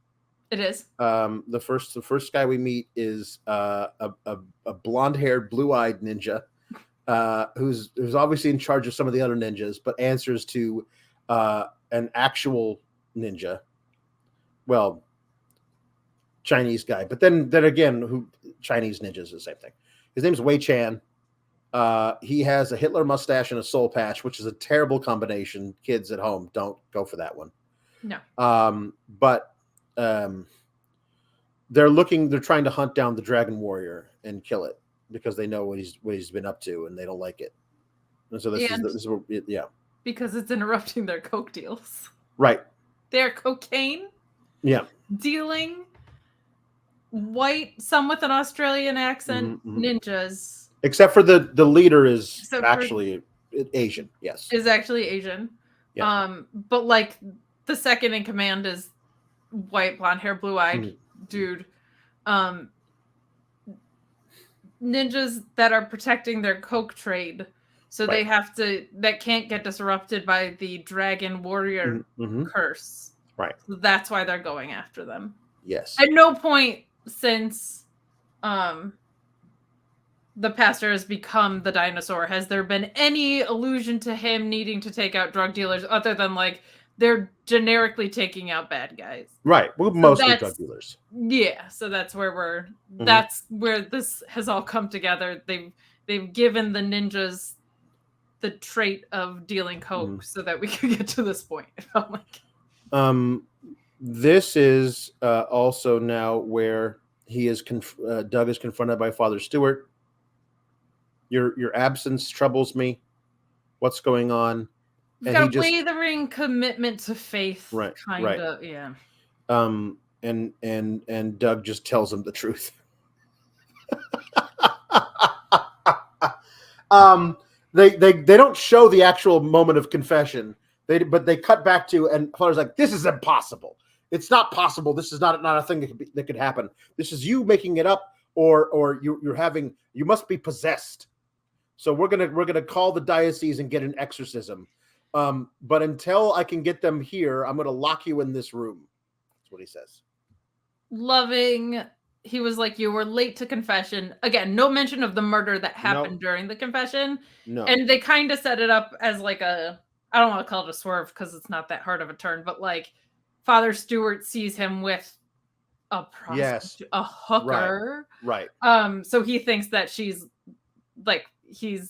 It is. The first guy we meet is a blonde-haired, blue-eyed ninja who's obviously in charge of some of the other ninjas, but answers to an actual ninja. Well, Chinese guy, but then again, who Chinese ninjas is the same thing. His name's Wei Chan. He has a Hitler mustache and a soul patch, which is a terrible combination. Kids at home, don't go for that one. No. But they're trying to hunt down the Dragon Warrior and kill it because they know what he's been up to and they don't like it. And so this is because it's interrupting their coke deals. Right. Their cocaine. Yeah. Dealing. White, some with an Australian accent, ninjas. Except for the leader is actually Asian. Yes, is actually Asian. Yeah. But like the second in command is white, blonde hair, blue eyed dude. Ninjas that are protecting their coke trade, so they have to that can't get disrupted by the Dragon Warrior curse. Right. So that's why they're going after them. Yes. At no point since the pastor has become the dinosaur has there been any allusion to him needing to take out drug dealers other than like they're generically taking out bad guys. Right. Well, mostly drug dealers. Yeah. So that's where that's where this has all come together. They've given the ninjas the trait of dealing coke so that we could get to this point. It felt like. This is also now where he is. Doug is confronted by Father Stewart. Your absence troubles me. What's going on? He's got a wavering commitment to faith. Right. Kind of. Yeah. And Doug just tells him the truth. They don't show the actual moment of confession. But they cut back to, and Father's like, this is impossible. It's not possible. This is not a thing that could happen. This is you making it up, or you must be possessed. So we're gonna call the diocese and get an exorcism. But until I can get them here, I'm gonna lock you in this room. That's what he says. Loving. He was like, you were late to confession. Again, no mention of the murder that happened during the confession. No. And they kind of set it up as like I don't want to call it a swerve because it's not that hard of a turn, but like Father Stewart sees him with a prostitute, a hooker. Right. So he thinks that she's like, he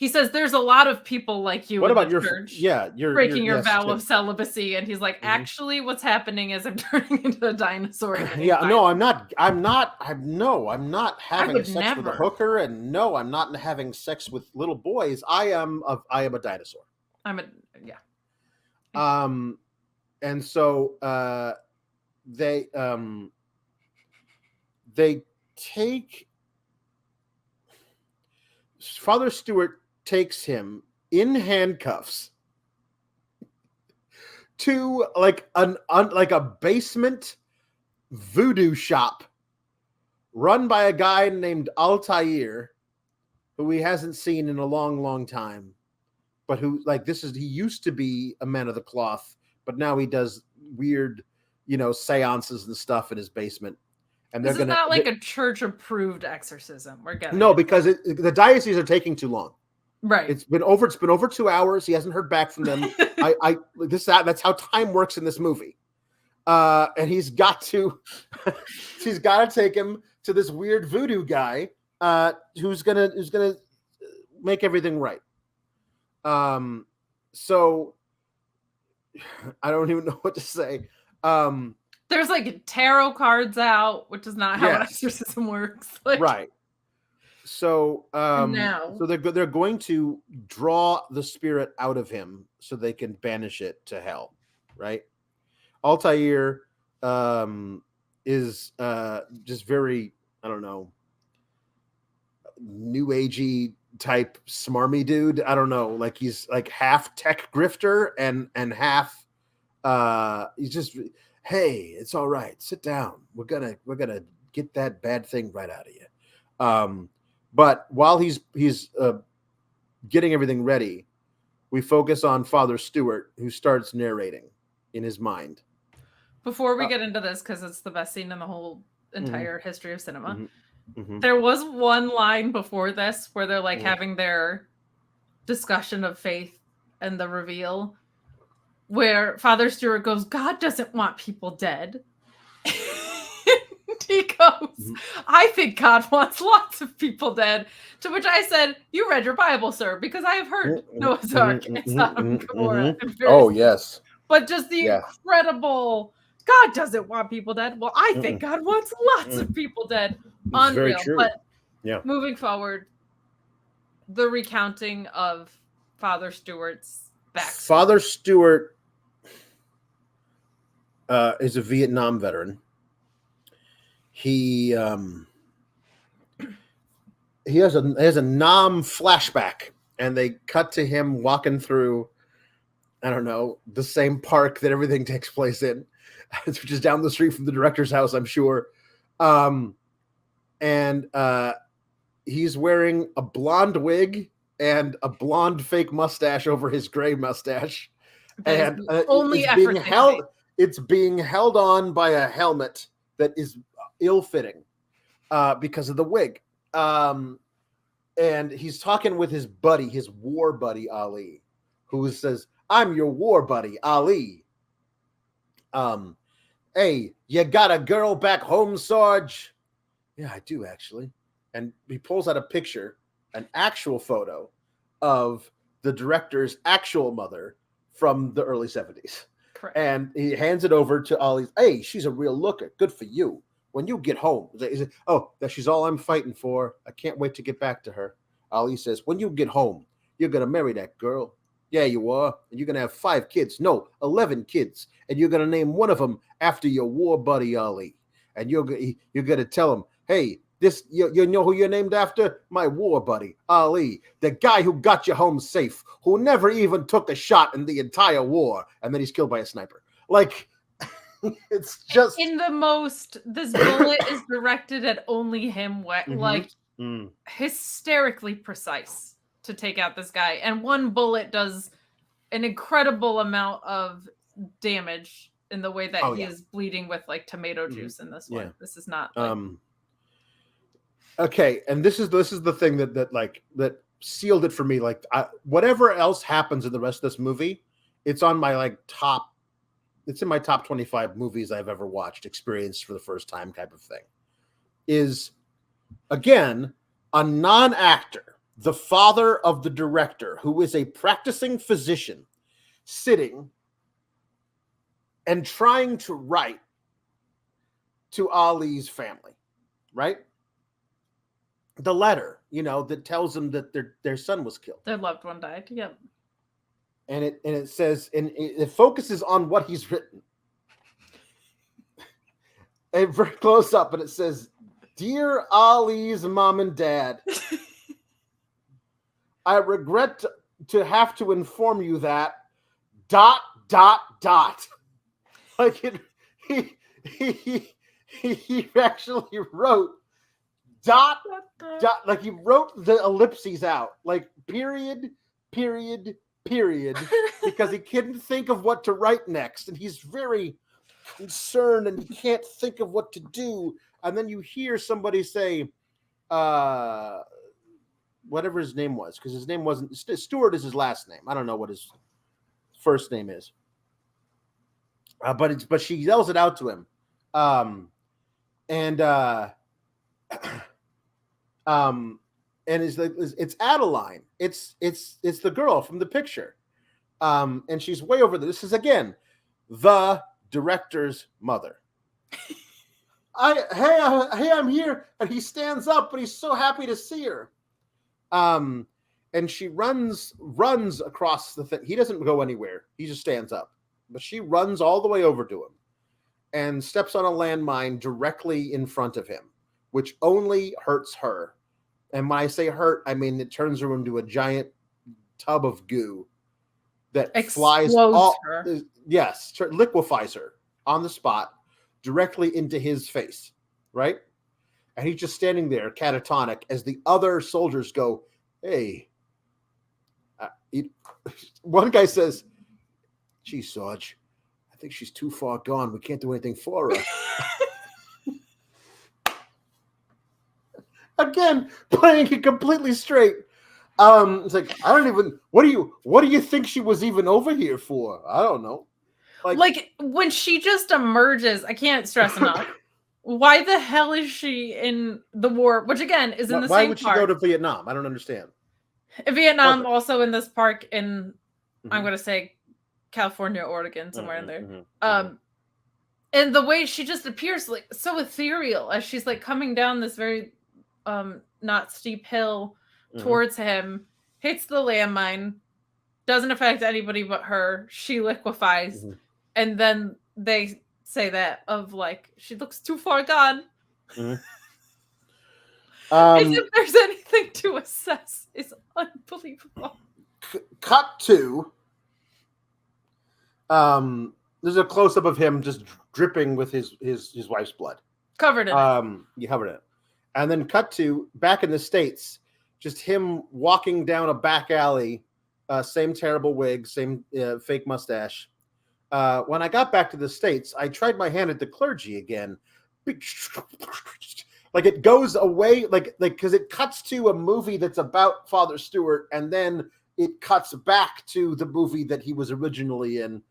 says there's a lot of people like you. What about your church? Yeah, you're breaking your vow of celibacy, and he's like, actually, what's happening is I'm turning into a dinosaur. No, I'm not having sex with a hooker, and no, I'm not having sex with little boys. I am a dinosaur. And so they take Father Stewart takes him in handcuffs to like a basement voodoo shop run by a guy named Altair, who he hasn't seen in a long time, but who he used to be a man of the cloth, but now he does weird, seances and stuff in his basement. and this is not like a church-approved exorcism. We're getting because the diocese are taking too long. Right. It's been over 2 hours. He hasn't heard back from them. That's how time works in this movie. And he's got to take him to this weird voodoo guy who's gonna make everything right. So I don't even know what to say. There's like tarot cards out, which is not how an exorcism works. Like, right. So so they're going to draw the spirit out of him so they can banish it to hell, right? Altair is just very, I don't know, new agey type smarmy dude. I don't know, like he's like half tech grifter and half he's just, hey, it's all right, sit down, we're gonna get that bad thing right out of you. But while he's getting everything ready, we focus on Father Stewart, who starts narrating in his mind. Before we get into this, because it's the best scene in the whole entire history of cinema, there was one line before this where they're like having their discussion of faith and the reveal, where Father Stewart goes, God doesn't want people dead. He goes, I think God wants lots of people dead. To which I said, you read your Bible, sir, because I have heard Noah's Ark and Sodom and Gomorrah. Oh, yes. But just the incredible, God doesn't want people dead. Well, I think God wants lots of people dead. Unreal. Very true. But moving forward, the recounting of Father Stewart's backstory. Father Stewart is a Vietnam veteran. He has a Nam flashback, and they cut to him walking through, I don't know, the same park that everything takes place in, which is down the street from the director's house, I'm sure. And he's wearing a blonde wig and a blonde fake mustache over his gray mustache, and it's being held on by a helmet that is ill-fitting because of the wig. And he's talking with his buddy, his war buddy Ali, who says, I'm your war buddy, Ali. Hey, you got a girl back home, Sarge? Yeah, I do, actually. And he pulls out a picture, an actual photo of the director's actual mother from the early 70s. Correct. And he hands it over to Ali. Hey, she's a real looker. Good for you. When you get home, he said, oh, she's all I'm fighting for. I can't wait to get back to her. Ali says, when you get home, you're going to marry that girl. Yeah, you are. And you're going to have 5 kids. No, 11 kids. And you're going to name one of them after your war buddy, Ali. And you're going to tell him, hey, you know who you're named after? My war buddy, Ali. The guy who got you home safe, who never even took a shot in the entire war. And then he's killed by a sniper. Like, it's just this bullet is directed at only him, hysterically precise to take out this guy, and one bullet does an incredible amount of damage in the way that he is bleeding with like tomato juice in this one. This is not okay, and this is the thing that sealed it for me. Like whatever else happens in the rest of this movie, it's on my it's in my top 25 movies I've ever watched, experienced for the first time type of thing. Is, again, a non-actor, the father of the director, who is a practicing physician, sitting and trying to write to Ali's family, right? The letter, that tells them that their son was killed. Their loved one died, yep. And it says, and it focuses on what he's written. And very close up, and it says, Dear Ali's mom and dad, I regret to have to inform you that ... Like he actually wrote ... like he wrote the ellipses out, like period, because he couldn't think of what to write next, and he's very concerned and he can't think of what to do, and then you hear somebody say, whatever his name was, because his name wasn't Stewart is his last name. I don't know what his first name is, but she yells it out to him, and it's Adeline. It's the girl from the picture, and she's way over there. This is again the director's mother. Hey, I'm here, and he stands up, but he's so happy to see her. And she runs across the thing. He doesn't go anywhere. He just stands up, but she runs all the way over to him and steps on a landmine directly in front of him, which only hurts her. And when I say hurt, I mean it turns her into a giant tub of goo that flies all her. Yes, liquefies her on the spot directly into his face, right? And he's just standing there catatonic as the other soldiers go, hey. One guy says, gee, Sarge, I think she's too far gone. We can't do anything for her. Again, playing it completely straight. It's like, I don't even, what do you think she was even over here for? I don't know. Like when she just emerges, I can't stress enough. Why the hell is she in the war? Which again is in the same park. Why would she go to Vietnam? I don't understand. Vietnam, also in this park in, I'm going to say California, Oregon, somewhere in there. And the way she just appears like so ethereal as she's like coming down this very not steep hill towards him, hits the landmine, doesn't affect anybody but her. She liquefies. And then they say that of like, she looks too far gone. As if there's anything to assess is unbelievable. Cut to there's a close-up of him just dripping with his wife's blood. Covered in it. You covered it. And then cut to back in the States, just him walking down a back alley, same terrible wig, same fake mustache. When I got back to the States, I tried my hand at the clergy again. Like it goes away, like because it cuts to a movie that's about Father Stewart, and then it cuts back to the movie that he was originally in,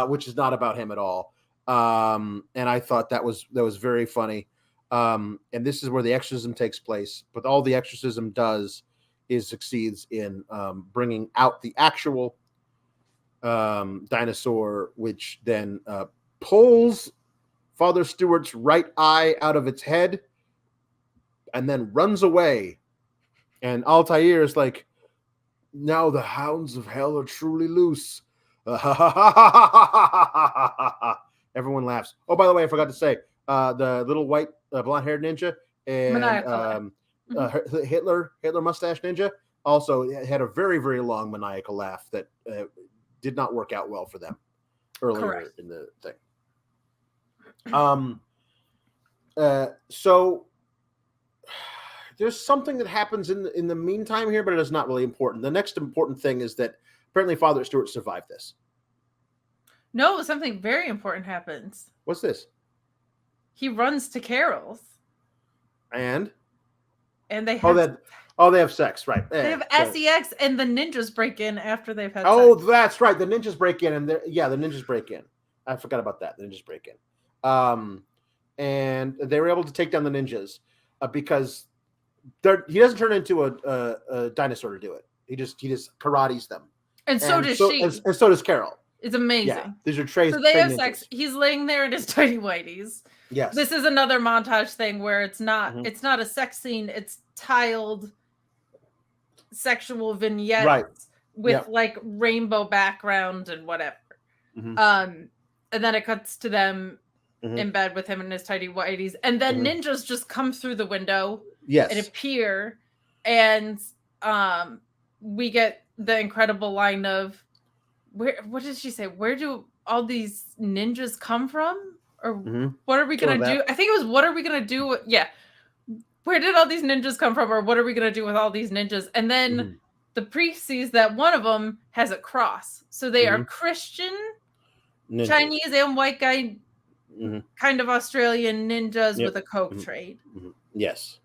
which is not about him at all. And I thought that was very funny. And this is where the exorcism takes place. But all the exorcism does is succeeds in bringing out the actual dinosaur, which then pulls Father Stewart's right eye out of its head and then runs away. And Altair is like, now the hounds of hell are truly loose. Everyone laughs. Oh, by the way, I forgot to say, the little white blonde-haired ninja and Hitler mustache ninja also had a very, very long maniacal laugh that did not work out well for them earlier in the thing. So there's something that happens in the meantime here, but it is not really important. The next important thing is that apparently Father Stewart survived this. No, something very important happens. What's this? He runs to Carol's. And they have they have sex, right? They have sex, and the ninjas break in after they've had sex. That's right. The ninjas break in, and the ninjas break in. I forgot about that. The ninjas break in. And they were able to take down the ninjas because he doesn't turn into a dinosaur to do it. He just karates them. And so does she. And so does Carol. It's amazing. Yeah, these are traits. So they have sex. He's laying there in his tighty whities. Yes. This is another montage thing where it's not a sex scene. It's tiled sexual vignettes with like rainbow background and whatever. And then it cuts to them in bed with him in his tidy whities, and then ninjas just come through the window and appear, and we get the incredible line of what did she say? Where do all these ninjas come from? Or what are we gonna do? I think it was, what are we gonna do? Yeah. Where did all these ninjas come from? Or what are we gonna do with all these ninjas? And then the priest sees that one of them has a cross. So they are Christian, ninjas. Chinese and white guy kind of Australian ninjas with a coke trade. Yes.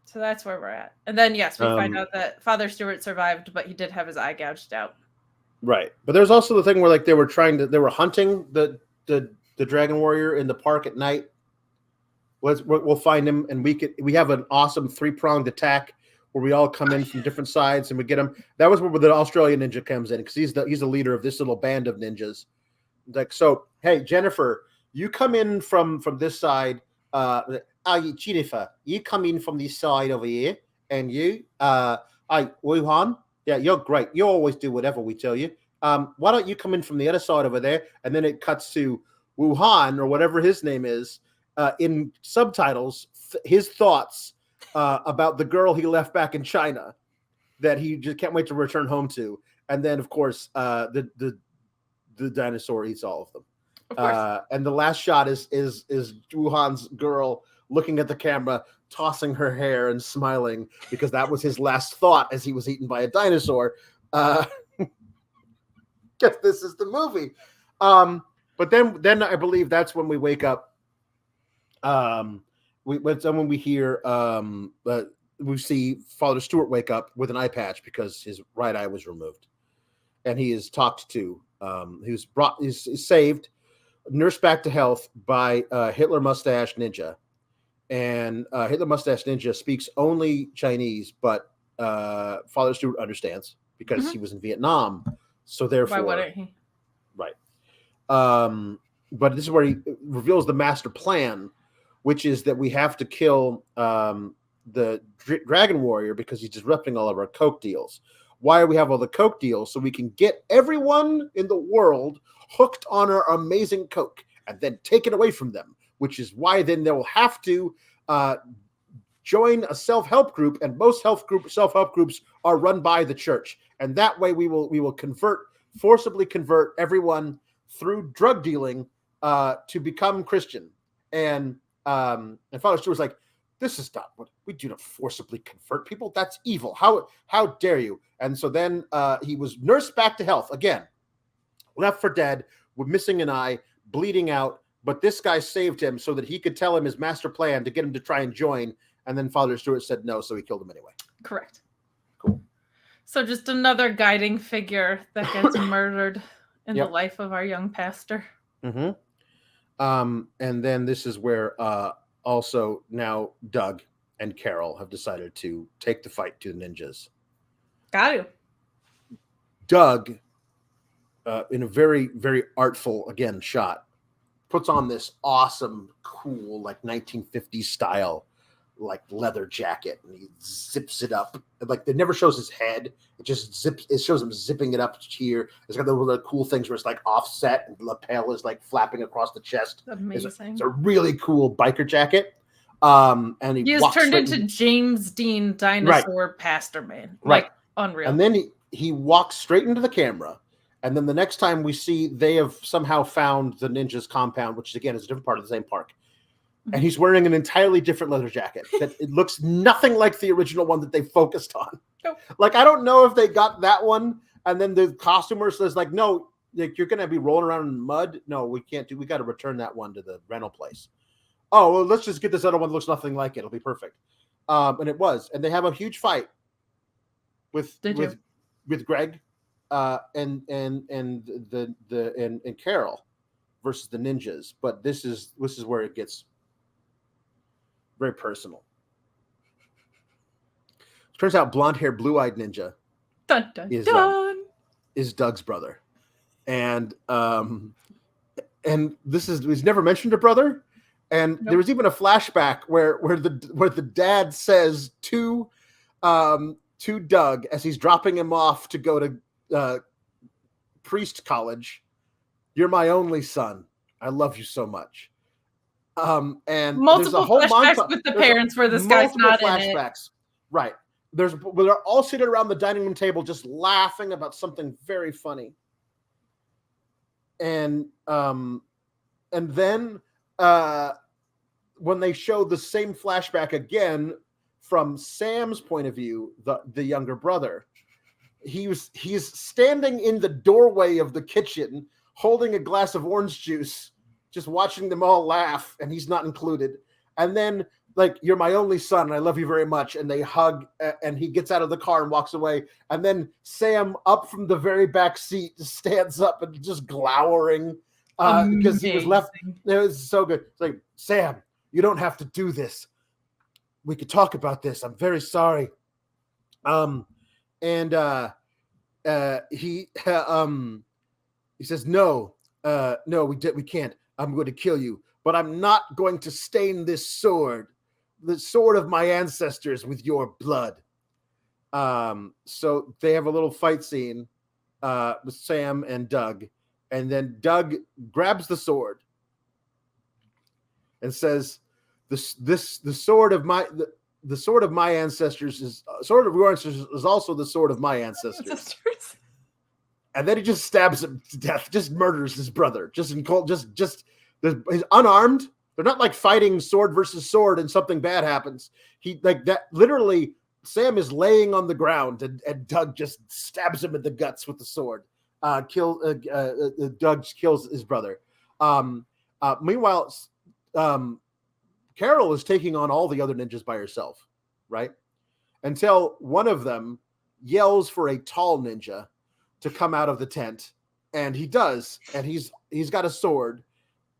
So that's where we're at. And then, yes, we find out that Father Stewart survived, but he did have his eye gouged out. Right. But there's also the thing where like they were hunting the dragon warrior in the park at night. We'll find him, and we have an awesome 3-pronged attack where we all come in from different sides and we get him. That was where the Australian ninja comes in, because he's the leader of this little band of ninjas. Like, so, hey, Jennifer, you come in from this side. Jennifer, you come in from this side over here, and you, Wuhan, yeah, you're great. You always do whatever we tell you. Why don't you come in from the other side over there? And then it cuts to Wuhan, or whatever his name is, in subtitles, his thoughts about the girl he left back in China that he just can't wait to return home to. And then, of course, the dinosaur eats all of them. Of course. And the last shot is Wuhan's girl looking at the camera, tossing her hair and smiling, because that was his last thought as he was eaten by a dinosaur. Because this is the movie. But then I believe that's when we wake up. When we hear we see Father Stewart wake up with an eye patch because his right eye was removed, and he is talked to. He's saved, nursed back to health by Hitler Mustache Ninja, and Hitler Mustache Ninja speaks only Chinese, but Father Stewart understands because he was in Vietnam. So therefore, why wouldn't he? Right. But this is where he reveals the master plan, which is that we have to kill the Dragon Warrior because he's disrupting all of our Coke deals. Why do we have all the Coke deals? So we can get everyone in the world hooked on our amazing Coke and then take it away from them, which is why then they will have to join a self-help group, and most self-help groups are run by the church. And that way we will forcibly convert everyone through drug dealing to become Christian. And Father Stewart's like, this is not what we do, to forcibly convert people. That's evil. How dare you? And so then he was nursed back to health again, left for dead, with missing an eye, bleeding out. But this guy saved him so that he could tell him his master plan to get him to try and join. And then Father Stewart said no, so he killed him anyway. Correct. Cool. So just another guiding figure that gets murdered in the life of our young pastor. Mm-hmm. And then this is where also now Doug and Carol have decided to take the fight to the ninjas. Got to. Doug, in a very, very artful, again, shot, puts on this awesome, cool, like 1950s style, like leather jacket, and he zips it up. Like, it never shows his head. It just zips. It shows him zipping it up here. It's got the little cool things where it's like offset, and the lapel is like flapping across the chest. Amazing. It's a really cool biker jacket. And he just turned into James Dean dinosaur pastor man. Like, unreal. And then he walks straight into the camera. And then the next time we see, they have somehow found the ninja's compound, which again is a different part of the same park. And he's wearing an entirely different leather jacket that it looks nothing like the original one that they focused on. Nope. Like, I don't know if they got that one, and then the costumer says, like, no, like, you're going to be rolling around in mud. No, we can't we got to return that one to the rental place. Oh, well, let's just get this other one that looks nothing like it. It'll be perfect. And it was. And they have a huge fight with Greg and Carol versus the ninjas. But this is where it gets very personal. Turns out blonde-haired, blue-eyed ninja dun, dun, is Doug's brother, and this is, he's never mentioned a brother, and there was even a flashback where the dad says to Doug as he's dropping him off to go to priest college, "You're my only son. I love you so much." And multiple there's a whole flashbacks with the parents where this guy's not flashbacks. In it. Right. They're all sitting around the dining room table just laughing about something very funny. And then when they show the same flashback again from Sam's point of view, the younger brother, he's standing in the doorway of the kitchen holding a glass of orange juice, just watching them all laugh, and he's not included. And then, like, you're my only son, and I love you very much. And they hug, and he gets out of the car and walks away. And then Sam, up from the very back seat, stands up and just glowering because he was left. It was so good. It's like, Sam, you don't have to do this. We could talk about this. I'm very sorry. He says, no, we can't. I'm going to kill you, but I'm not going to stain this sword, the sword of my ancestors, with your blood. So they have a little fight scene with Sam and Doug, and then Doug grabs the sword and says, the sword of my ancestors is sword of your ancestors is also the sword of my ancestors. And then he just stabs him to death, just murders his brother, just in cold, just he's unarmed. They're not like fighting sword versus sword and something bad happens. He like that literally. Sam is laying on the ground and Doug just stabs him in the guts with the sword. Doug kills his brother. Meanwhile, Carol is taking on all the other ninjas by herself, right? Until one of them yells for a tall ninja to come out of the tent, and he does, and he's got a sword,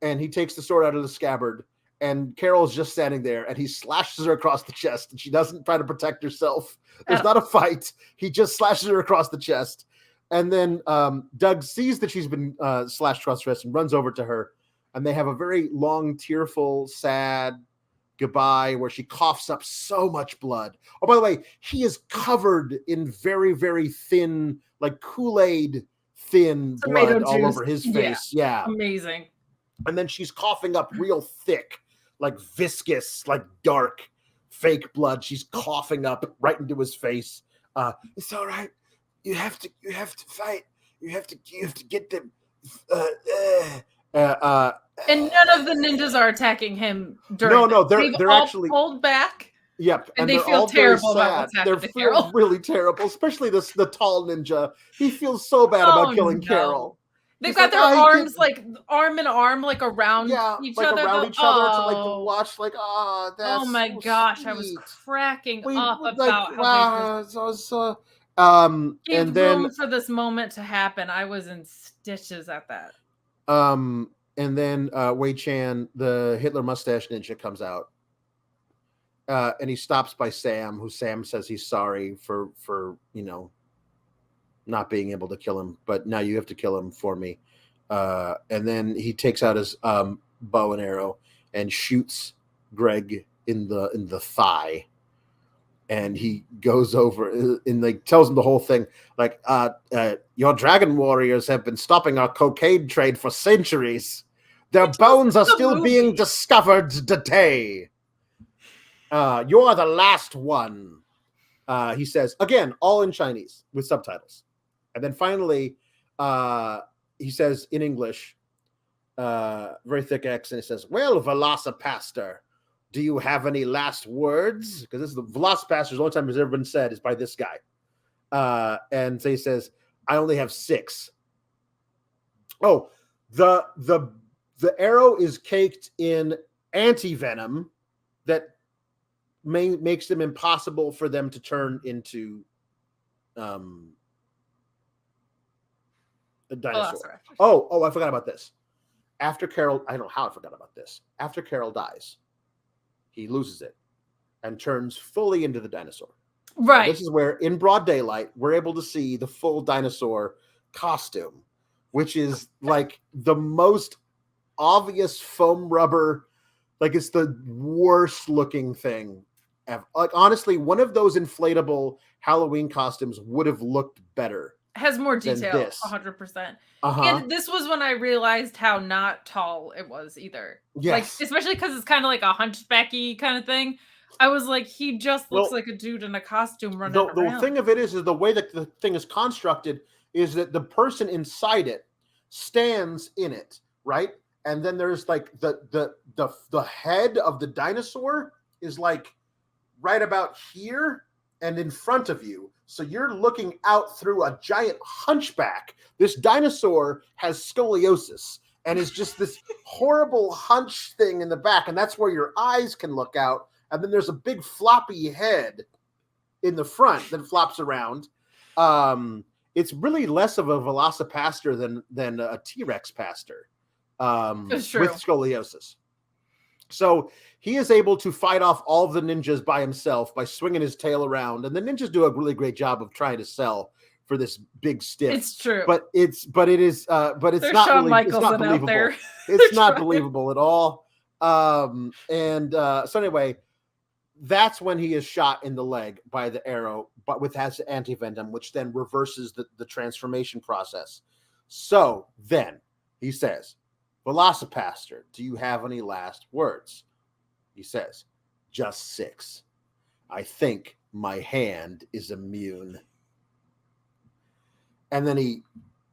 and he takes the sword out of the scabbard, and Carol's just standing there, and he slashes her across the chest, and she doesn't try to protect herself. There's not a fight. He just slashes her across the chest, and then Doug sees that she's been slashed across the chest and runs over to her, and they have a very long, tearful, sad goodbye where she coughs up so much blood. Oh, by the way, he is covered in very, very thin, like Kool-Aid thin blood all over his face. Yeah. Amazing. And then she's coughing up real thick, like viscous, like dark, fake blood. She's coughing up right into his face. It's all right. You have to fight. You have to get them. And none of the ninjas are attacking him during. No, they're all actually pulled back. Yep, and they feel terrible about what's happening to Carol. They're really terrible, especially the tall ninja. He feels so bad about killing Carol. They've got their arms like arm in arm, like around each other. Around each other to like watch, like, that's oh my so gosh, sweet. I was cracking up like, about how gave and then room for this moment to happen. I was in stitches at that. And then Wei Chan, the Hitler mustache ninja, comes out. And he stops by Sam, who Sam says he's sorry for not being able to kill him, but now you have to kill him for me. And then he takes out his bow and arrow and shoots Greg in the thigh. And he goes over and like tells him the whole thing, like, your dragon warriors have been stopping our cocaine trade for centuries. Their bones are still being discovered today. You're the last one, he says, again, all in Chinese with subtitles. And then finally, he says in English, very thick accent, he says, well, VelociPastor, do you have any last words? Because this is the VelociPastor, the only time it's ever been said is by this guy. And so he says, I only have 6. Oh, the arrow is caked in anti-venom that makes them impossible for them to turn into a dinosaur. Oh, I forgot about this. After Carol, I don't know how I forgot about this. After Carol dies, he loses it and turns fully into the dinosaur. Right. And this is where, in broad daylight, we're able to see the full dinosaur costume, which is like the most obvious foam rubber. Like, it's the worst looking thing ever. Like, honestly, one of those inflatable Halloween costumes would have looked better. Has more detail, 100%. And this was when I realized how not tall it was either. Yes. Like, especially because it's kind of like a hunchbacky kind of thing. I was like, he just looks like a dude in a costume running around. The thing of it is the way that the thing is constructed is that the person inside it stands in it, right? And then there's like the head of the dinosaur is like right about here and in front of you. So you're looking out through a giant hunchback. This dinosaur has scoliosis, and is just this horrible hunch thing in the back, and that's where your eyes can look out. And then there's a big floppy head in the front that flops around. It's really less of a Velocipaster than a T-Rex pastor with scoliosis. So he is able to fight off all of the ninjas by himself by swinging his tail around, and the ninjas do a really great job of trying to sell for this big stiff. It's true, but it's not There's Shawn really, Michaelson it's not out believable. there. It's not believable at all. So anyway, that's when he is shot in the leg by the arrow, but with has anti-venom, which then reverses the transformation process. So then he says, Velocipaster, do you have any last words? He says, just 6. I think my hand is immune. And then he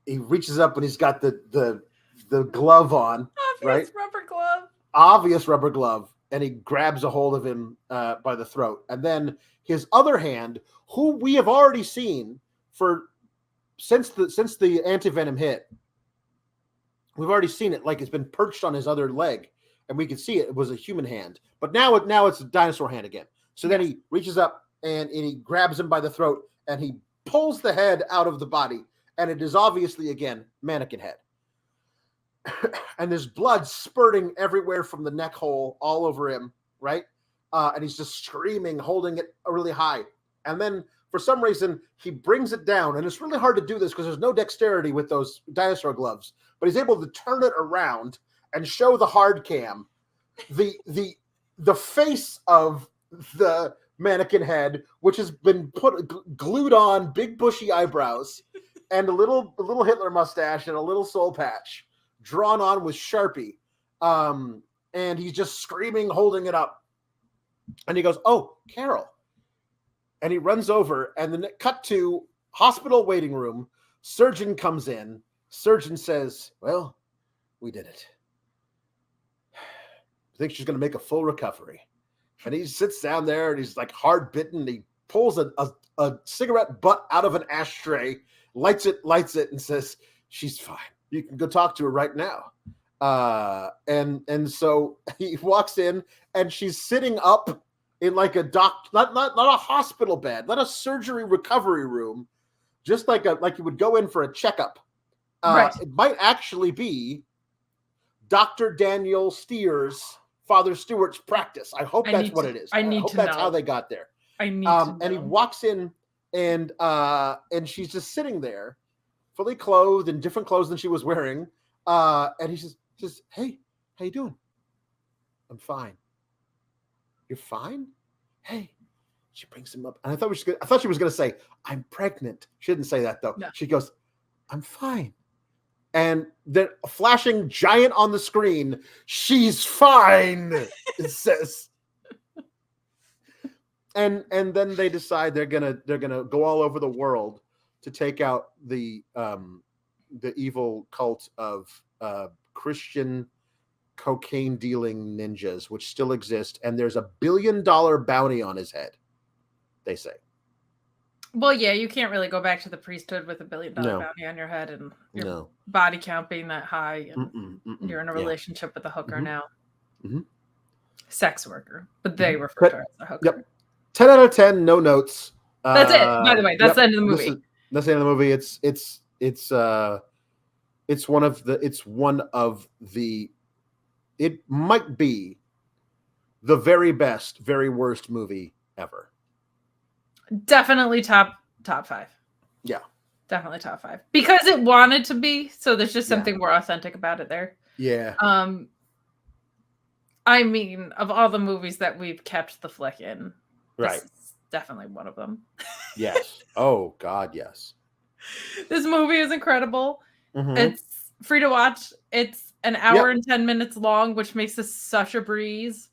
reaches up and he's got the glove on, right? Obvious rubber glove. And he grabs a hold of him by the throat. And then his other hand, who we have already seen since the anti-venom hit, we've already seen it, like it's been perched on his other leg, and we can see it. It was a human hand, but now it's a dinosaur hand again. So then he reaches up and he grabs him by the throat, and he pulls the head out of the body, and it is obviously again mannequin head. And there's blood spurting everywhere from the neck hole all over him, right? And he's just screaming, holding it really high. And then for some reason, he brings it down. And it's really hard to do this because there's no dexterity with those dinosaur gloves. But he's able to turn it around and show the hard cam the face of the mannequin head, which has been glued on, big bushy eyebrows, and a little Hitler mustache and a little soul patch drawn on with Sharpie. And he's just screaming, holding it up. And he goes, "Oh, Carol." And he runs over, and then cut to hospital waiting room. Surgeon comes in. Surgeon says, "Well, we did it. I think she's going to make a full recovery." And he sits down there, and he's like hard bitten. He pulls a cigarette butt out of an ashtray, lights it, and says, "She's fine. You can go talk to her right now." And so he walks in, and she's sitting up in like a not a hospital bed, not a surgery recovery room, just like you would go in for a checkup. Right. It might actually be Dr. Daniel Steer's, Father Stewart's practice. I hope that's what it is. I hope that's how they got there. I need to know. And he walks in, and she's just sitting there, fully clothed in different clothes than she was wearing. And he says, "Hey, how you doing?" "I'm fine." "You're fine?" "Hey." She brings him up, and I thought she was going to say, "I'm pregnant." She didn't say that though. No. She goes, "I'm fine." And then flashing giant on the screen, "She's fine," it says. And then they decide they're gonna go all over the world to take out the evil cult of Christian cocaine dealing ninjas, which still exist, and there's $1 billion bounty on his head, they say. Well, yeah, you can't really go back to the priesthood with $1 billion bounty on your head and your body count being that high, and you're in a relationship with a hooker now. Sex worker, but they refer to her as a hooker. Yep. 10 out of 10, no notes. That's it. By the way, that's the end of the movie. That's the end of the movie. It's one of the. It might be the very best, very worst movie ever. Definitely top 5. Yeah. Definitely top 5. Because it wanted to be, so there's just something more authentic about it there. Yeah. I mean, of all the movies that we've kept the flick in, right, this is definitely one of them. Yes. Oh God, yes. This movie is incredible. It's free to watch. It's an hour and 10 minutes long, which makes this such a breeze.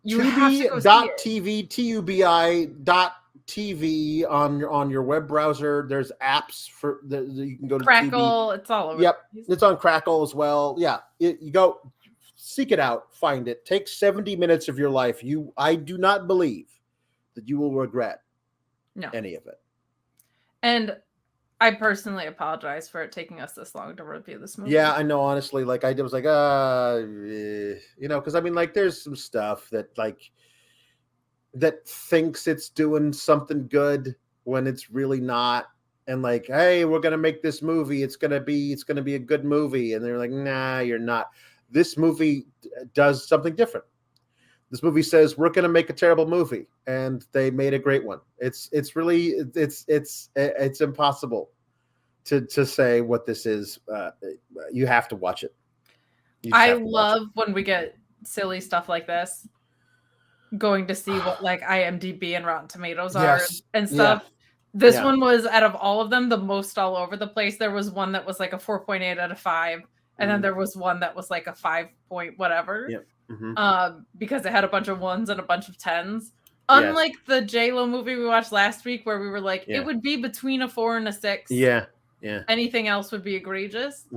You have to go see it. Tubi.tv on your web browser. There's apps for you can go to Crackle. Tubi. It's all over. Yep, it's on Crackle as well. Yeah, you go seek it out, find it. Take 70 minutes of your life. I do not believe that you will regret any of it. And I personally apologize for it taking us this long to review this movie. Yeah, I know. Honestly, like I was like, because I mean, like, there's some stuff that that thinks it's doing something good when it's really not, and like, hey, we're gonna make this movie. It's gonna be a good movie, and they're like, nah, you're not. This movie does something different. This movie says we're going to make a terrible movie, and they made a great one. It's impossible to say what this is. You have to watch it. I love when we get silly stuff like this. Going to see what like IMDb and Rotten Tomatoes are and stuff. Yeah. This one was, out of all of them, the most all over the place. There was one that was like a 4.8 out of 5, and then there was one that was like a 5 point whatever. Yep. Because it had a bunch of 1s and a bunch of 10s. Unlike the J-Lo movie we watched last week, where we were like, it would be between a 4 and a 6. Yeah. Anything else would be egregious.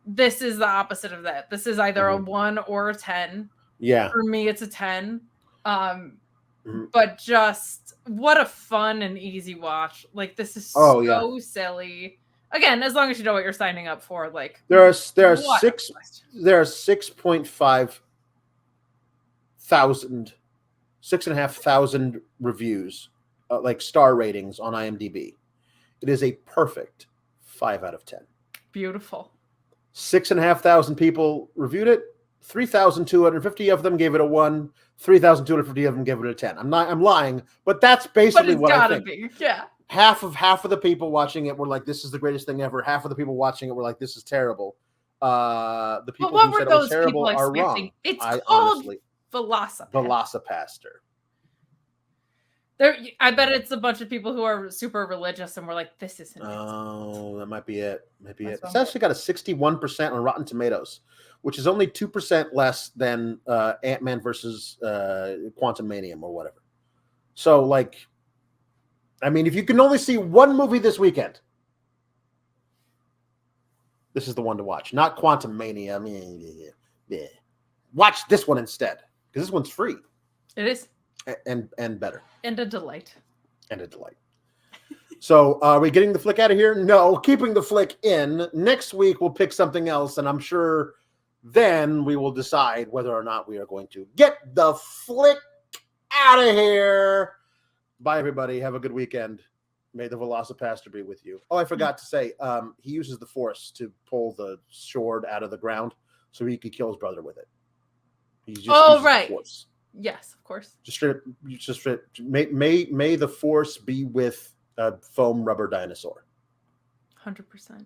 This is the opposite of that. This is either a 1 or a 10. Yeah. For me, it's a 10. But just what a fun and easy watch. Like, this is so silly. Again, as long as you know what you're signing up for, like there are 6,500 reviews, like star ratings on IMDb. It is a perfect 5 out of 10. Beautiful. 6,500 people reviewed it. 3,250 of them gave it a 1. 3,250 of them gave it a 10. I'm lying, but that's basically what I think. Be. Yeah. Half of the people watching it were like, "This is the greatest thing ever." Half of the people watching it were like, "This is terrible." The people who said it was terrible are wrong. It's called VelociPastor. I bet it's a bunch of people who are super religious and we're like, "This isn't." Oh, that might be it. It's actually got a 61% on Rotten Tomatoes, which is only 2% less than Ant-Man versus Quantumanium or whatever. So, like, I mean, if you can only see one movie this weekend, this is the one to watch. Not Quantumania. I mean, watch this one instead, because this one's free. It is. And better. And a delight. So, are we getting the flick out of here? No, keeping the flick in. Next week, we'll pick something else, and I'm sure then we will decide whether or not we are going to get the flick out of here. Bye, everybody. Have a good weekend. May the Velocipaster be with you. Oh, I forgot to say, he uses the Force to pull the sword out of the ground so he could kill his brother with it. He just uses the Force. Yes, of course. Just straight. May the Force be with a foam rubber dinosaur. 100%.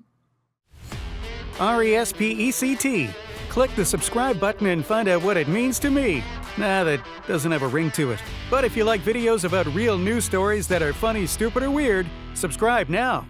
RESPECT. Click the subscribe button and find out what it means to me. Nah, that doesn't have a ring to it. But if you like videos about real news stories that are funny, stupid, or weird, subscribe now.